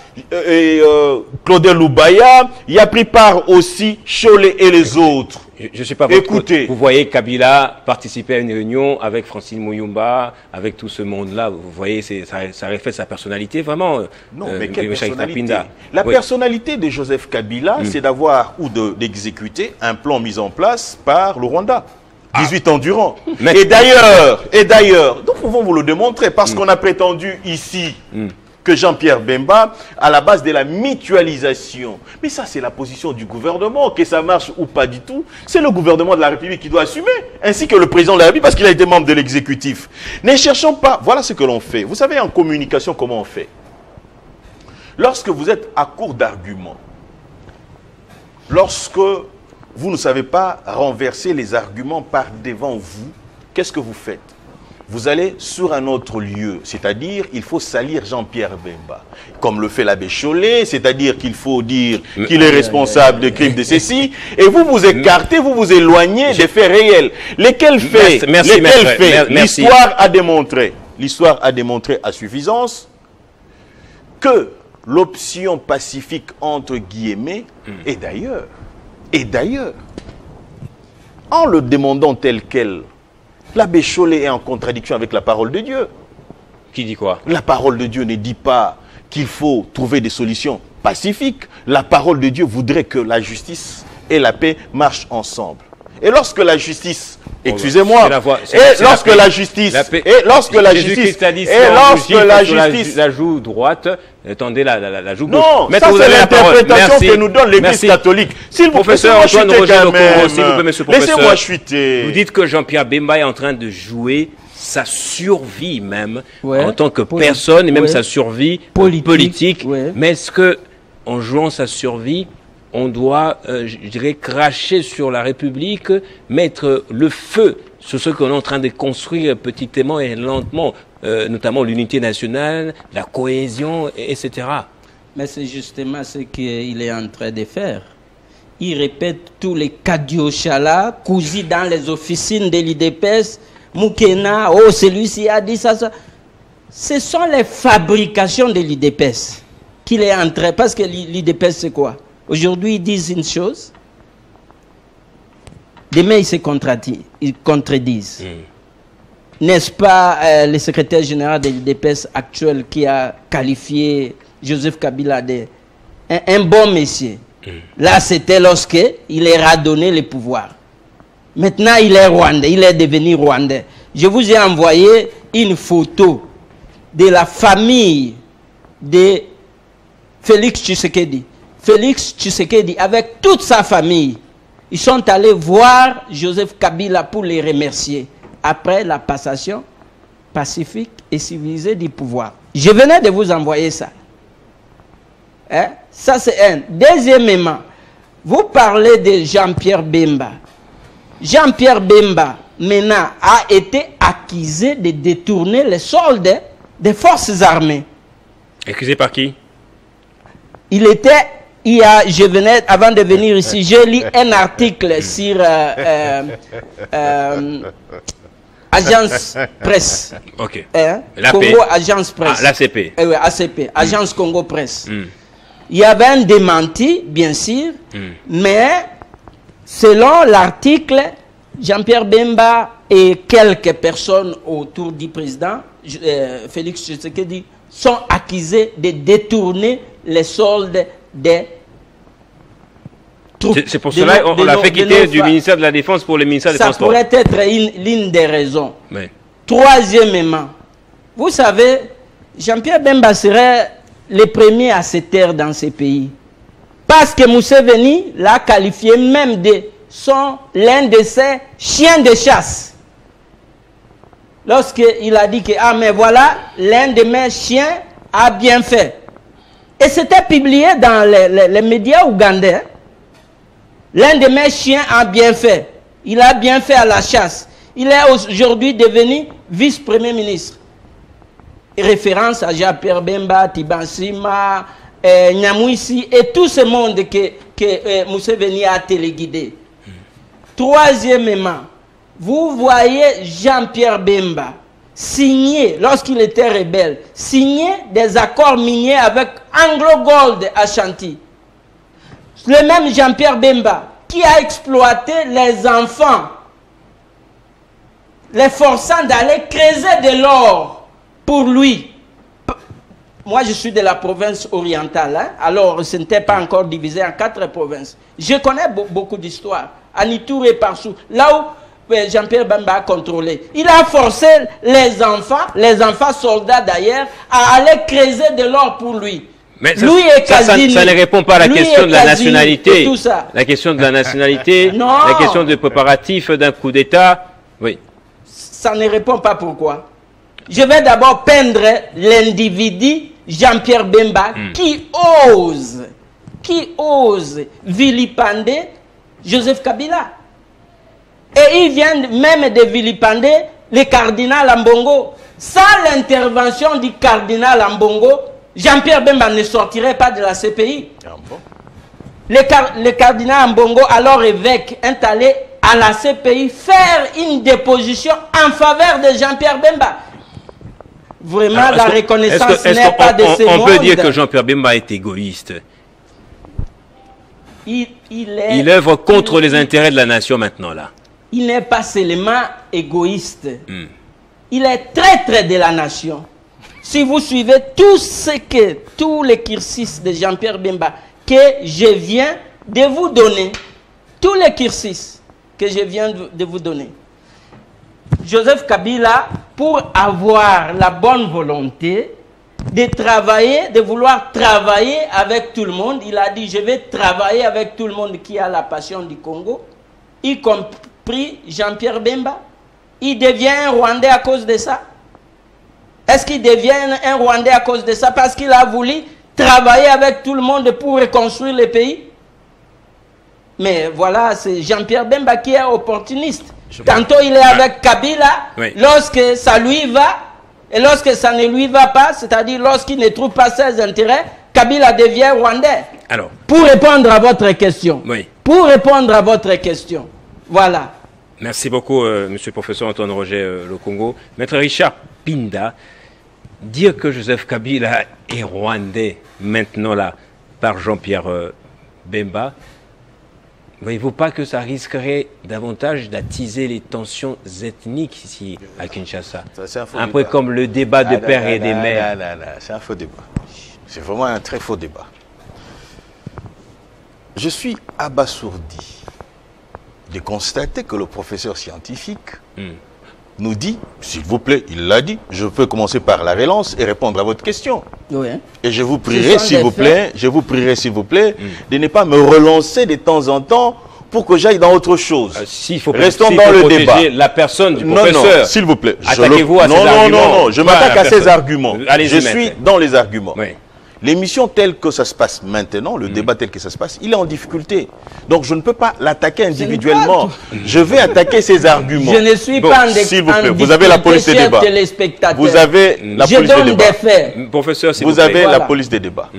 Claudel Loubaya, il y a pris part aussi Chollet et les autres. Je ne sais pas, écoutez, vous voyez Kabila participer à une réunion avec Francine Mouyumba, avec tout ce monde-là, vous voyez, ça reflète sa personnalité vraiment. Non, mais quelle personnalité? La personnalité de Joseph Kabila, c'est d'avoir ou d'exécuter un plan mis en place par le Rwanda. 18 ans durant. Et d'ailleurs, nous pouvons vous le démontrer parce qu'on a prétendu ici que Jean-Pierre Bemba, à la base de la mutualisation. Mais ça, c'est la position du gouvernement, que ça marche ou pas du tout. C'est le gouvernement de la République qui doit assumer, ainsi que le président de la République, parce qu'il a été membre de l'exécutif. Ne cherchons pas, voilà ce que l'on fait. Vous savez, en communication, comment on fait? Lorsque vous êtes à court d'arguments, lorsque vous ne savez pas renverser les arguments par devant vous, qu'est-ce que vous faites? Vous allez sur un autre lieu, c'est-à-dire il faut salir Jean-Pierre Bemba, comme le fait l'abbé Chollet, c'est-à-dire qu'il faut dire qu'il est responsable de crimes de ceci, et vous vous écartez, vous vous éloignez des faits réels. Lesquels faits? L'histoire a démontré à suffisance que l'option pacifique entre guillemets, et d'ailleurs, en le demandant tel quel, l'abbé Chollet est en contradiction avec la parole de Dieu. Qui dit quoi? La parole de Dieu ne dit pas qu'il faut trouver des solutions pacifiques. La parole de Dieu voudrait que la justice et la paix marchent ensemble. Et lorsque la justice, excusez-moi, la joue droite, tendez la joue gauche. Non, ça c'est l'interprétation que nous donne l'Église catholique. S'il vous plaît, laissez-moi chuter. Vous dites que Jean-Pierre Bemba est en train de jouer sa survie même, en tant que personne, et même sa survie politique. Mais est-ce que, en jouant sa survie, on doit, je dirais, cracher sur la République, mettre le feu sur ce qu'on est en train de construire petitement et lentement, notamment l'unité nationale, la cohésion, etc. Mais c'est justement ce qu'il est en train de faire. Il répète tous les cadiochala, cousus dans les officines de l'IDPS, Moukena, oh celui-ci a dit ça. Ce sont les fabrications de l'IDPS qu'il est en train, parce que l'IDPS c'est quoi? Aujourd'hui, ils disent une chose, demain, ils se contredisent. N'est-ce pas le secrétaire général de l'IDPS actuel qui a qualifié Joseph Kabila un bon monsieur? Là, c'était lorsqu'il est radonné le pouvoir. Maintenant, il est rwandais, il est devenu rwandais. Je vous ai envoyé une photo de la famille de Félix Tshisekedi. Félix Tshisekedi, avec toute sa famille, ils sont allés voir Joseph Kabila pour les remercier après la passation pacifique et civilisée du pouvoir. Je venais de vous envoyer ça. Hein? Ça, c'est un. Deuxièmement, vous parlez de Jean-Pierre Bemba. Jean-Pierre Bemba, maintenant, a été accusé de détourner les soldes des forces armées. Accusé par qui? Je venais, avant de venir ici, j'ai lu un article sur Agence Presse. Ok. Congo Agence Presse. L'ACP. Oui, ACP, Agence Congo Presse. Il y avait un démenti, bien sûr, mais selon l'article, Jean-Pierre Bemba et quelques personnes autour du président, Félix Tshisekedi, sont accusés de détourner les soldes des troupes. C'est pour cela qu'on l'a fait quitter du ministère de la Défense pour le ministère des Transports. Ça pourrait être l'une des raisons. Oui. Troisièmement, vous savez, Jean-Pierre Bemba serait le premier à se taire dans ces pays. Parce que Museveni l'a qualifié même de l'un de ses chiens de chasse. Lorsqu'il a dit que, ah mais voilà, l'un de mes chiens a bien fait. Et c'était publié dans les médias ougandais. L'un de mes chiens a bien fait. Il a bien fait à la chasse. Il est aujourd'hui devenu vice-premier ministre. Référence à Jean-Pierre Bemba, Tibansima, Nyamwisi et tout ce monde que Museveni a téléguidé. Troisièmement, vous voyez Jean-Pierre Bemba signer, lorsqu'il était rebelle, signer des accords miniers avec Anglo Gold Ashanti. Le même Jean-Pierre Bemba qui a exploité les enfants, les forçant d'aller creuser de l'or pour lui. Moi, je suis de la province orientale, hein? Alors ce n'était pas encore divisé en 4 provinces. Je connais beaucoup d'histoires, à Nitour et partout. Là où Jean-Pierre Bemba a contrôlé. Il a forcé les enfants soldats d'ailleurs, à aller creuser de l'or pour lui. Mais ça ne répond pas à la question de la nationalité. La question de la nationalité, la question des préparatifs d'un coup d'État. Oui. Ça ne répond pas pourquoi. Je vais d'abord peindre l'individu Jean-Pierre Bemba qui ose vilipender Joseph Kabila. Et il vient même de vilipender le cardinal Ambongo. Sans l'intervention du cardinal Ambongo, Jean-Pierre Bemba ne sortirait pas de la CPI. Le cardinal Ambongo, alors évêque, est allé à la CPI faire une déposition en faveur de Jean-Pierre Bemba. Vraiment, alors, la reconnaissance n'est pas de ce monde. On peut dire que Jean-Pierre Bemba est égoïste. Il œuvre contre les intérêts de la nation maintenant, là. Il n'est pas seulement égoïste. Il est traître de la nation. Si vous suivez tous les cursus de Jean-Pierre Bemba que je viens de vous donner, tous les cursus que je viens de vous donner, Joseph Kabila, pour avoir la bonne volonté de travailler, de vouloir travailler avec tout le monde, il a dit, je vais travailler avec tout le monde qui a la passion du Congo, y compris Jean-Pierre Bemba. Il devient un Rwandais à cause de ça. Est-ce qu'il devient un Rwandais à cause de ça? Parce qu'il a voulu travailler avec tout le monde pour reconstruire le pays. Mais voilà, c'est Jean-Pierre Bemba qui est opportuniste. Tantôt il est avec Kabila, lorsque ça lui va, et lorsque ça ne lui va pas, c'est-à-dire lorsqu'il ne trouve pas ses intérêts, Kabila devient Rwandais. Alors, pour répondre à votre question. Pour répondre à votre question. Voilà. Merci beaucoup, monsieur le professeur Antoine Roger Lokongo. Maître Richard Pinda, dire que Joseph Kabila est Rwandais maintenant là, par Jean-Pierre Bemba, ne voyez-vous pas que ça risquerait davantage d'attiser les tensions ethniques ici à Kinshasa? Un peu comme le débat de père et des mères. C'est un faux débat. C'est vraiment un très faux débat. Je suis abasourdi de constater que le professeur scientifique nous dit, s'il vous plaît, il l'a dit, je peux commencer par la relance et répondre à votre question. Oui. Et je vous prierai, s'il vous plaît, de ne pas me relancer de temps en temps pour que j'aille dans autre chose. Restons dans le débat. La personne du professeur. Non, s'il vous plaît. Attaquez-vous à ses arguments. Non, je m'attaque à ses arguments. Je suis maître. dans les arguments. Oui. L'émission telle que ça se passe maintenant, le débat tel que ça se passe, il est en difficulté. Donc je ne peux pas l'attaquer individuellement. Je vais attaquer ses arguments. Je ne suis pas en s'il vous plaît, vous avez la police des débats. Vous avez la police des débats. Professeur, vous avez la police des débats.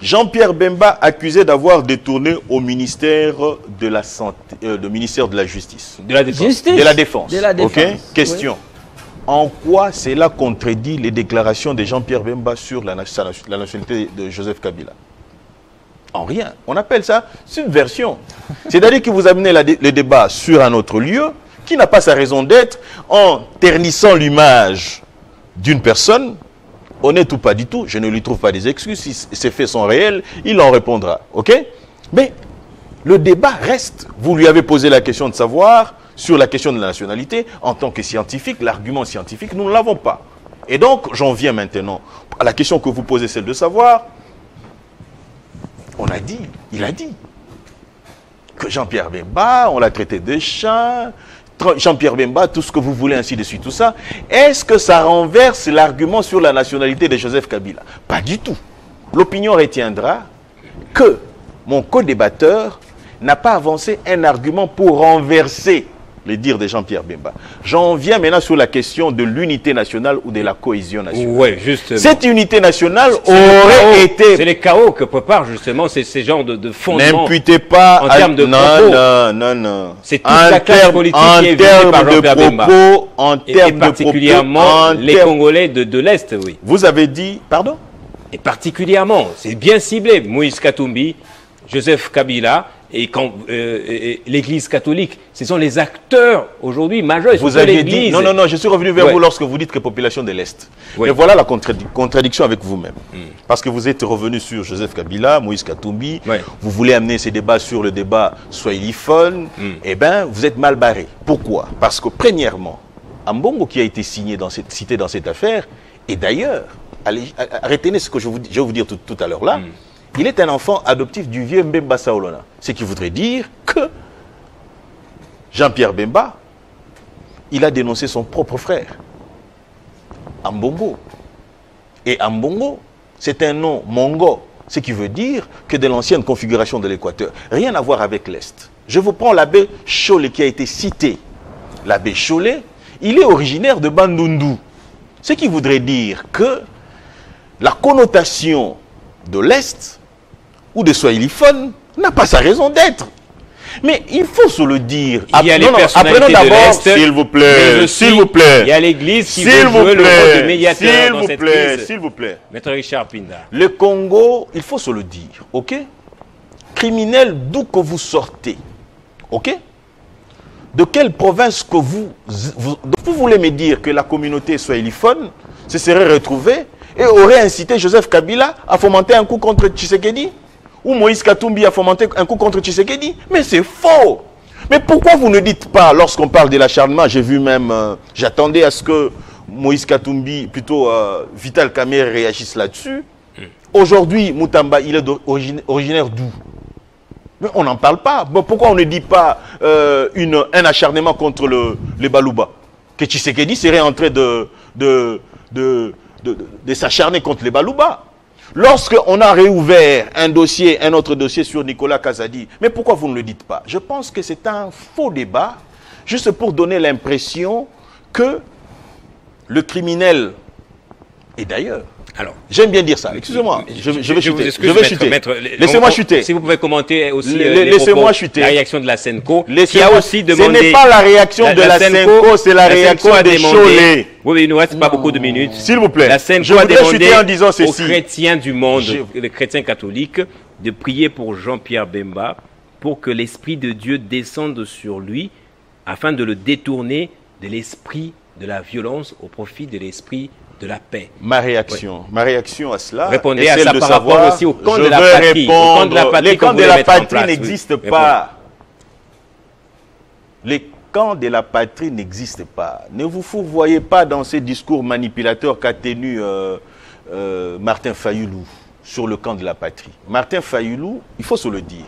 Jean-Pierre Bemba accusé d'avoir détourné au ministère de la Santé, ministère de la Justice. De la Défense. De la Défense. De la Défense. Ok. Question. Oui. En quoi cela contredit les déclarations de Jean-Pierre Bemba sur la nationalité de Joseph Kabila? En rien. On appelle ça subversion. C'est-à-dire que vous amenez le débat sur un autre lieu qui n'a pas sa raison d'être en ternissant l'image d'une personne, honnête ou pas du tout, je ne lui trouve pas des excuses. Si ces faits sont réels, il en répondra. OK? Mais le débat reste. Vous lui avez posé la question de savoir sur la question de la nationalité. En tant que scientifique, l'argument scientifique, nous ne l'avons pas. Et donc, j'en viens maintenant à la question que vous posez, celle de savoir. On a dit, il a dit que Jean-Pierre Bemba, on l'a traité de chat, Jean-Pierre Bemba, tout ce que vous voulez, ainsi de suite, tout ça. Est-ce que ça renverse l'argument sur la nationalité de Joseph Kabila? Pas du tout. L'opinion retiendra que mon co-débatteur n'a pas avancé un argument pour renverser les dires de Jean-Pierre Bemba. J'en viens maintenant sur la question de l'unité nationale ou de la cohésion nationale. Oui, justement. Cette unité nationale aurait été... C'est les chaos que prépare justement ces genres de fondements. N'imputez pas... En termes de propos. Non. C'est toute la classe politique qui est visée par Jean-Pierre Bemba. Et particulièrement les Congolais de l'Est, oui. Vous avez dit... Pardon? Et particulièrement, c'est bien ciblé, Moïse Katumbi, Joseph Kabila et l'Église catholique. Ce sont les acteurs aujourd'hui majeurs. Vous avez dit... Non, je suis revenu vers vous lorsque vous dites que population de l'Est. Mais voilà la contradiction avec vous-même. Parce que vous êtes revenu sur Joseph Kabila, Moïse Katumbi, vous voulez amener ces débats sur le débat swahiliphone, eh bien, vous êtes mal barré. Pourquoi? Parce que premièrement, Ambongo qui a été cité dans cette affaire, et d'ailleurs, retenez ce que je vais vous dire tout à l'heure là, il est un enfant adoptif du vieux Mbemba Saolona. Ce qui voudrait dire que Jean-Pierre Bemba, il a dénoncé son propre frère, Ambongo. Et Ambongo, c'est un nom mongo, ce qui veut dire que de l'ancienne configuration de l'Équateur. Rien à voir avec l'Est. Je vous prends l'abbé Cholé qui a été cité. L'abbé Cholé, il est originaire de Bandundu. Ce qui voudrait dire que la connotation de l'Est ou de swahiliphone n'a pas sa raison d'être. Mais il faut se le dire. Il y a les personnalités de l'Est. S'il vous plaît, s'il vous plaît. Il y a l'Église qui veut jouer le rôle de médiateur dans cette crise. S'il vous plaît. Maître Richard Pinda. Le Congo, il faut se le dire, ok? Criminel d'où que vous sortez, ok? De quelle province que vous voulez me dire que la communauté swahiliphone se serait retrouvée et aurait incité Joseph Kabila à fomenter un coup contre Tshisekedi? Ou Moïse Katumbi a fomenté un coup contre Tshisekedi? Mais c'est faux! Mais pourquoi vous ne dites pas, lorsqu'on parle de l'acharnement, j'ai vu même, j'attendais à ce que Moïse Katumbi, plutôt Vital Kamerhe réagisse là-dessus. Aujourd'hui, Moutamba, il est originaire d'où? Mais on n'en parle pas. Bon, pourquoi on ne dit pas un acharnement contre les Balouba? Que Tshisekedi serait en train de s'acharner contre les Balouba. Lorsqu'on a réouvert un autre dossier sur Nicolas Kazadi, mais pourquoi vous ne le dites pas? Je pense que c'est un faux débat, juste pour donner l'impression que le criminel, et d'ailleurs, alors, j'aime bien dire ça, excusez-moi, je vais chuter. Je vais chuter. Laissez-moi chuter. Si vous pouvez commenter aussi laissez-moi chuter. La réaction de la Senco, qui a aussi demandé... Ce n'est pas la réaction de la Senco, c'est la réaction de Cholé. Oui, il nous reste pas beaucoup de minutes. S'il vous plaît. La Senco a demandé aux chrétiens du monde, les chrétiens catholiques, de prier pour Jean-Pierre Bemba pour que l'Esprit de Dieu descende sur lui afin de le détourner de l'esprit de la violence au profit de l'esprit de la paix. Ma réaction à cela. Répondez à ça par rapport aussi au camp de la patrie. Les camps de la patrie n'existent pas. Les camps de la patrie n'existent pas. Ne vous fourvoyez pas dans ces discours manipulateurs qu'a tenu Martin Fayoulou sur le camp de la patrie. Martin Fayoulou, il faut se le dire.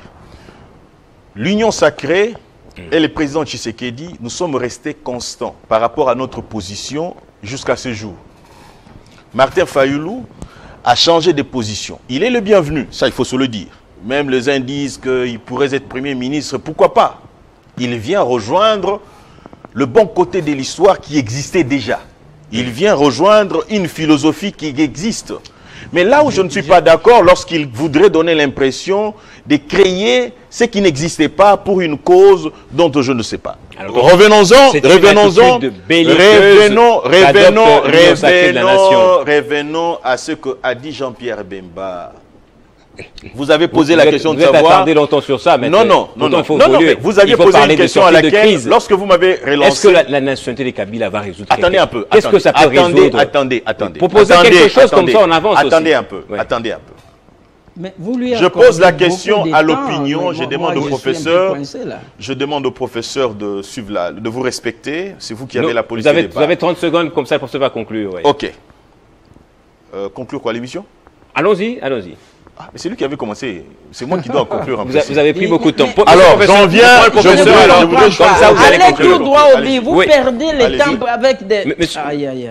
L'Union sacrée et le président Tshisekedi, nous sommes restés constants par rapport à notre position jusqu'à ce jour. Martin Fayoulou a changé de position. Il est le bienvenu, ça il faut se le dire. Même les uns disent qu'il pourrait être Premier ministre, pourquoi pas? Il vient rejoindre le bon côté de l'histoire qui existait déjà. Il vient rejoindre une philosophie qui existe. Mais là où je ne suis pas d'accord, lorsqu'il voudrait donner l'impression de créer ce qui n'existait pas pour une cause dont je ne sais pas. Revenons à ce qu'a dit Jean-Pierre Bemba. Vous avez posé la question de savoir... Vous êtes attardé longtemps sur ça, mais non. Vous aviez posé une question à laquelle, lorsque vous m'avez relancé... Est-ce que la nationalité des Kabila va résoudre... Attendez un peu. Qu'est-ce que ça peut résoudre? Attendez. Proposez quelque chose comme ça, on avance aussi. Attendez un peu. Mais vous lui je pose la question à l'opinion, je demande au professeur de suivre de vous respecter, c'est vous qui avez la police. Vous avez 30 secondes, comme ça le professeur va conclure. Ouais. Ok. Conclure quoi, l'émission? Allons-y. Ah, mais c'est lui qui avait commencé, c'est moi qui dois conclure un peu. Vous avez pris beaucoup de temps. Alors, j'en viens, allez tout droit au but, vous perdez le temps avec des...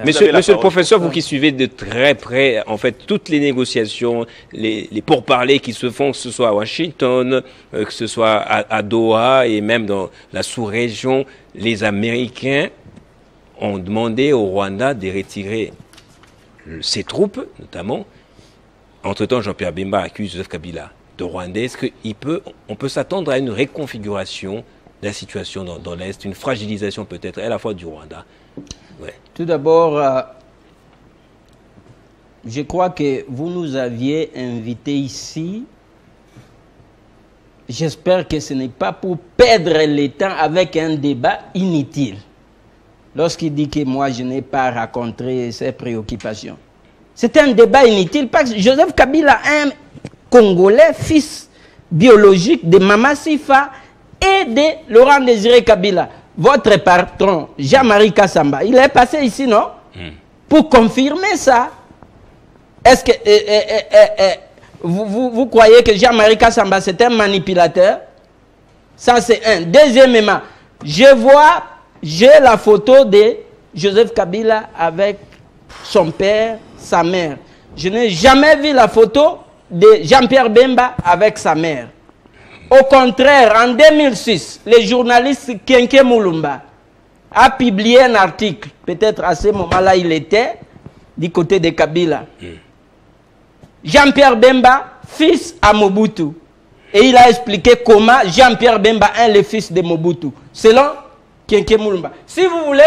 Monsieur le professeur, vous qui suivez de très près, en fait, toutes les négociations, les pourparlers qui se font, que ce soit à Washington, que ce soit à Doha et même dans la sous-région, les Américains ont demandé au Rwanda de retirer ses troupes, notamment. Entre-temps, Jean-Pierre Bemba accuse Joseph Kabila de Rwandais. Est-ce qu'on peut s'attendre à une réconfiguration de la situation dans l'Est, une fragilisation peut-être à la fois du Rwanda? Ouais. Tout d'abord, je crois que vous nous aviez invités ici. J'espère que ce n'est pas pour perdre le temps avec un débat inutile. Lorsqu'il dit que moi, je n'ai pas rencontré ses préoccupations. C'est un débat inutile parce que Joseph Kabila est un Congolais, fils biologique de Mama Sifa et de Laurent Désiré Kabila. Votre patron, Jean-Marie Kassamba, il est passé ici, non? Pour confirmer ça. Est-ce que vous croyez que Jean-Marie Kassamba, c'est un manipulateur? Ça, c'est un. Deuxièmement, j'ai la photo de Joseph Kabila avec son père, sa mère. Je n'ai jamais vu la photo de Jean-Pierre Bemba avec sa mère. Au contraire, en 2006, le journaliste Kenke Moulumba a publié un article. Peut-être à ce moment-là, il était du côté de Kabila. Jean-Pierre Bemba, fils à Mobutu. Et il a expliqué comment Jean-Pierre Bemba est le fils de Mobutu. Selon Kenke Moulumba. Si vous voulez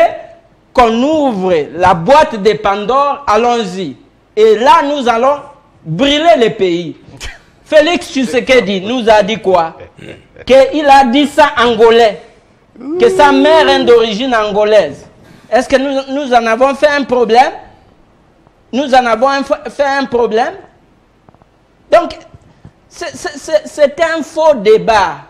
qu'on ouvre la boîte de Pandore, allons-y. Et là, nous allons brûler le pays. Félix Tshisekedi nous a dit quoi? Qu'il a dit ça angolais. Que sa mère est d'origine angolaise. Est-ce que nous en avons fait un problème? Nous en avons fait un problème? Donc, c'est un faux débat.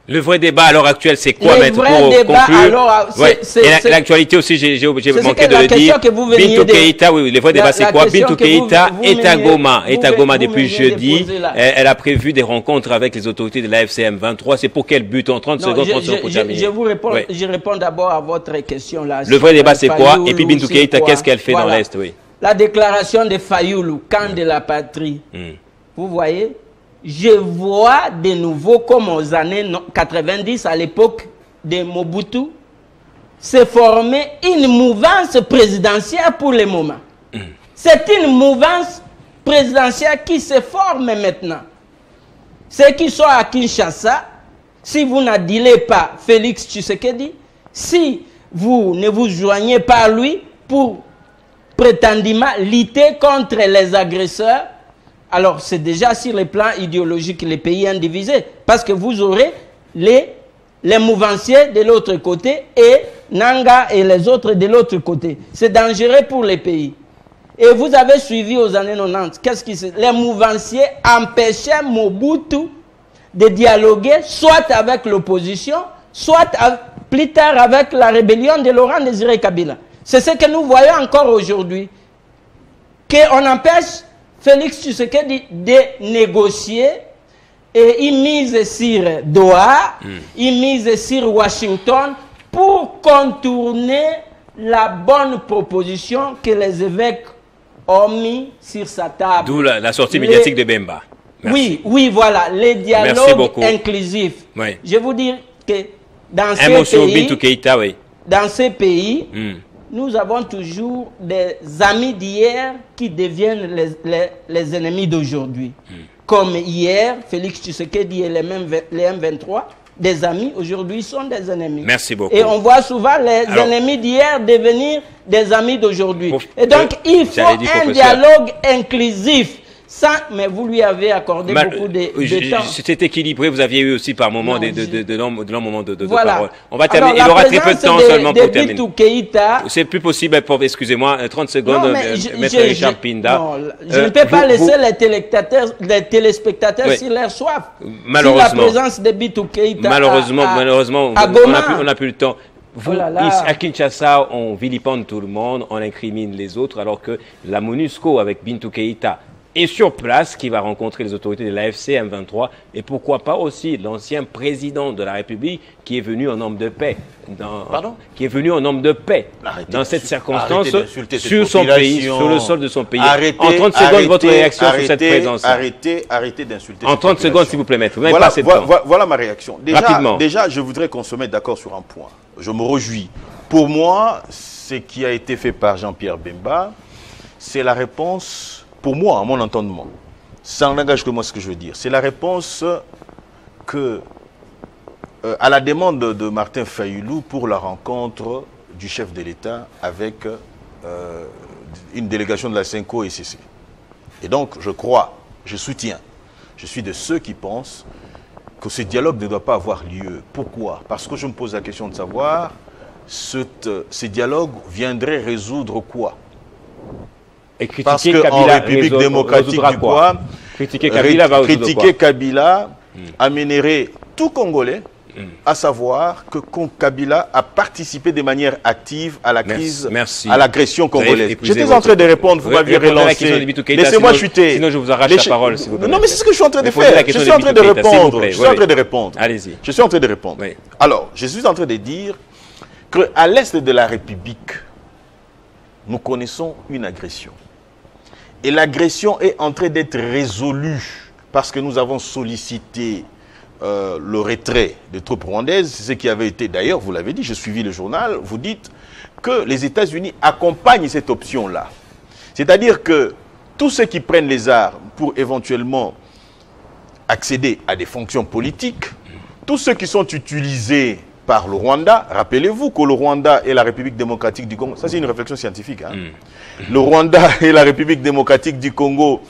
Le vrai débat à l'heure actuelle, c'est quoi, maître, pour conclure? L'actualité aussi, j'ai manqué de le dire. Bintou Keïta, oui, le vrai débat, c'est quoi? Bintou Keïta est à Goma depuis jeudi. Elle a prévu des rencontres avec les autorités de la FCM 23. C'est pour quel but? En 30 secondes, 30 secondes pour terminer. Je réponds d'abord à votre question là. Le vrai débat, c'est quoi? Et puis Bintou Keïta, qu'est-ce qu'elle fait dans l'Est? La déclaration de Fayoulou, camp de la patrie. Vous voyez? Je vois de nouveau, comme aux années 90, à l'époque de Mobutu, se former une mouvance présidentielle pour le moment. C'est une mouvance présidentielle qui se forme maintenant. Ceux qui sont à Kinshasa, si vous n'adilez pas Félix Tshisekedi, si vous ne vous joignez pas à lui pour prétendument lutter contre les agresseurs, alors c'est déjà sur le plan idéologique le pays indivisé. Parce que vous aurez les mouvanciers de l'autre côté et Nanga et les autres de l'autre côté. C'est dangereux pour le pays. Et vous avez suivi aux années 90. Qu'est-ce qui se... Les mouvanciers empêchaient Mobutu de dialoguer soit avec l'opposition, soit plus tard avec la rébellion de Laurent Désiré Kabila. C'est ce que nous voyons encore aujourd'hui. Qu'on empêche Félix Tshisekedi de négocier et il mise sur Doha, il mise sur Washington pour contourner la bonne proposition que les évêques ont mis sur sa table. D'où la sortie médiatique de Bemba. Merci. Oui, voilà, les dialogues inclusifs. Oui. Je vous dis que dans ces pays, nous avons toujours des amis d'hier qui deviennent les ennemis d'aujourd'hui. Comme hier, Félix Tshisekedi et les M23, des amis, aujourd'hui sont des ennemis. Merci beaucoup. Et on voit souvent les ennemis d'hier devenir des amis d'aujourd'hui. Et donc, il faut un dialogue inclusif. mais vous lui avez accordé beaucoup de temps. C'était équilibré, vous aviez eu aussi par moments de longs moments de parole. On va terminer, il aura très peu de temps seulement pour terminer. C'est plus possible, excusez-moi, 30 secondes, Maître Richard Pinda. Je ne peux pas laisser les téléspectateurs sur leur soif. Malheureusement. Si la présence de Bintou Keïta malheureusement, on n'a plus le temps. Vous, à Kinshasa, on vilipende tout le monde, on incrimine les autres, alors que la MONUSCO, avec Bintou Keïta, est sur place, qui va rencontrer les autorités de l'AFC M23, et pourquoi pas aussi l'ancien président de la République, qui est venu en homme de paix. Qui est venu en homme de paix dans cette circonstance, sur son pays, sur le sol de son pays. En 30 secondes, votre réaction sur cette présence. Arrêtez d'insulter. En 30 secondes, s'il vous plaît, maître. Vous n'avez pas assez de temps. Voilà ma réaction. Rapidement. Déjà, je voudrais qu'on se mette d'accord sur un point. Je me réjouis. Pour moi, ce qui a été fait par Jean-Pierre Bemba, c'est la réponse, pour moi, à mon entendement, ça n'engage que moi ce que je veux dire, c'est la réponse que, à la demande de Martin Fayulu pour la rencontre du chef de l'État avec une délégation de la CENCO et CC. Et donc, je crois, je soutiens, je suis de ceux qui pensent que ce dialogue ne doit pas avoir lieu. Pourquoi? Parce que je me pose la question de savoir, ce dialogue viendrait résoudre quoi? Et parce qu'en République démocratique du quoi, critiquer Kabila amènerait tout Congolais à savoir que Kabila a participé de manière active à la crise, à l'agression congolaise. J'étais en train de répondre, vous m'aviez relancé. Laissez-moi chuter. Sinon je vous arrache la parole, s'il vous plaît. Non, mais c'est ce que je suis en train de faire. Je suis en train de répondre. Je suis en train de répondre. Allez-y. Je suis en train de répondre. Alors, je suis en train de dire qu'à l'est de la République, nous connaissons une agression. Et l'agression est en train d'être résolue parce que nous avons sollicité le retrait des troupes rwandaises. C'est ce qui avait été, d'ailleurs, vous l'avez dit, j'ai suivi le journal, vous dites que les États-Unis accompagnent cette option-là. C'est-à-dire que tous ceux qui prennent les armes pour éventuellement accéder à des fonctions politiques, tous ceux qui sont utilisés par le Rwanda, rappelez-vous que le Rwanda et la République démocratique du Congo, ça c'est une réflexion scientifique, hein. Le Rwanda et la République démocratique du Congo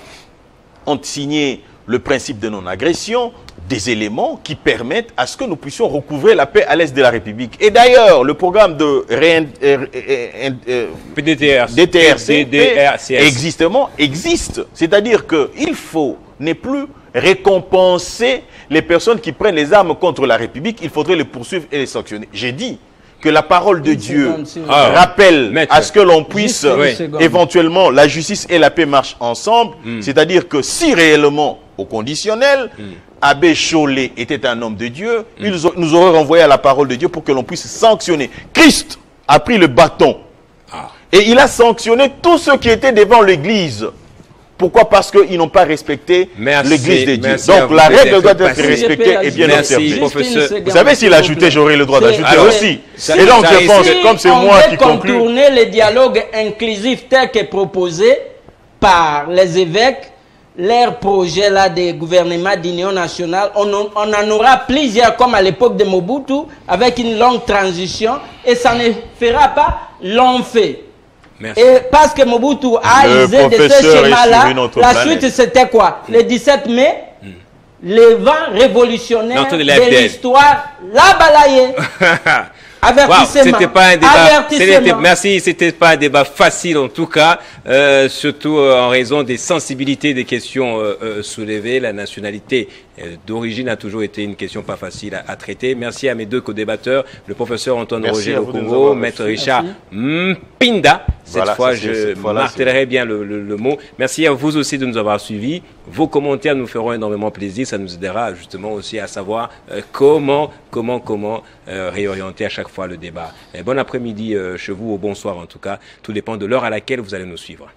ont signé le principe de non-agression, des éléments qui permettent à ce que nous puissions recouvrer la paix à l'est de la République. Et d'ailleurs, le programme de DTRC existe. C'est-à-dire qu'il faut ne plus récompenser les personnes qui prennent les armes contre la République, il faudrait les poursuivre et les sanctionner. J'ai dit que la parole de Dieu rappelle à ce que l'on puisse éventuellement, la justice et la paix marchent ensemble, c'est-à-dire que si réellement, au conditionnel, Abbé Cholé était un homme de Dieu, il nous aurait renvoyé à la parole de Dieu pour que l'on puisse sanctionner. Christ a pris le bâton et il a sanctionné tous ceux qui étaient devant l'église. Pourquoi? Parce qu'ils n'ont pas respecté l'église de Dieu. Donc la règle doit être respectée et bien observée. Vous savez, s'il ajoutait, j'aurais le droit d'ajouter aussi. Et donc je pense, comme c'est moi qui conclue. On veut contourner le dialogue inclusif tel que proposé par les évêques, leur projet là des gouvernements d'union nationale, on en aura plusieurs comme à l'époque de Mobutu, avec une longue transition, et ça ne fera pas long fait. Merci. Et parce que Mobutu a usé de ce schéma-là, la suite c'était quoi? Le 17 mai, les vents révolutionnaires de l'histoire l'a balayé. C'était pas un débat. Merci, c'était pas un débat facile en tout cas, surtout en raison des sensibilités des questions soulevées. La nationalité d'origine a toujours été une question pas facile à traiter. Merci à mes deux co-débatteurs, le professeur Antoine Roger Lokongo, maître Richard Pinda. Cette fois, je martellerai bien le mot. Merci à vous aussi de nous avoir suivis. Vos commentaires nous feront énormément plaisir. Ça nous aidera justement aussi à savoir comment réorienter à chaque fois le débat. Bon après-midi chez vous, ou bonsoir en tout cas. Tout dépend de l'heure à laquelle vous allez nous suivre.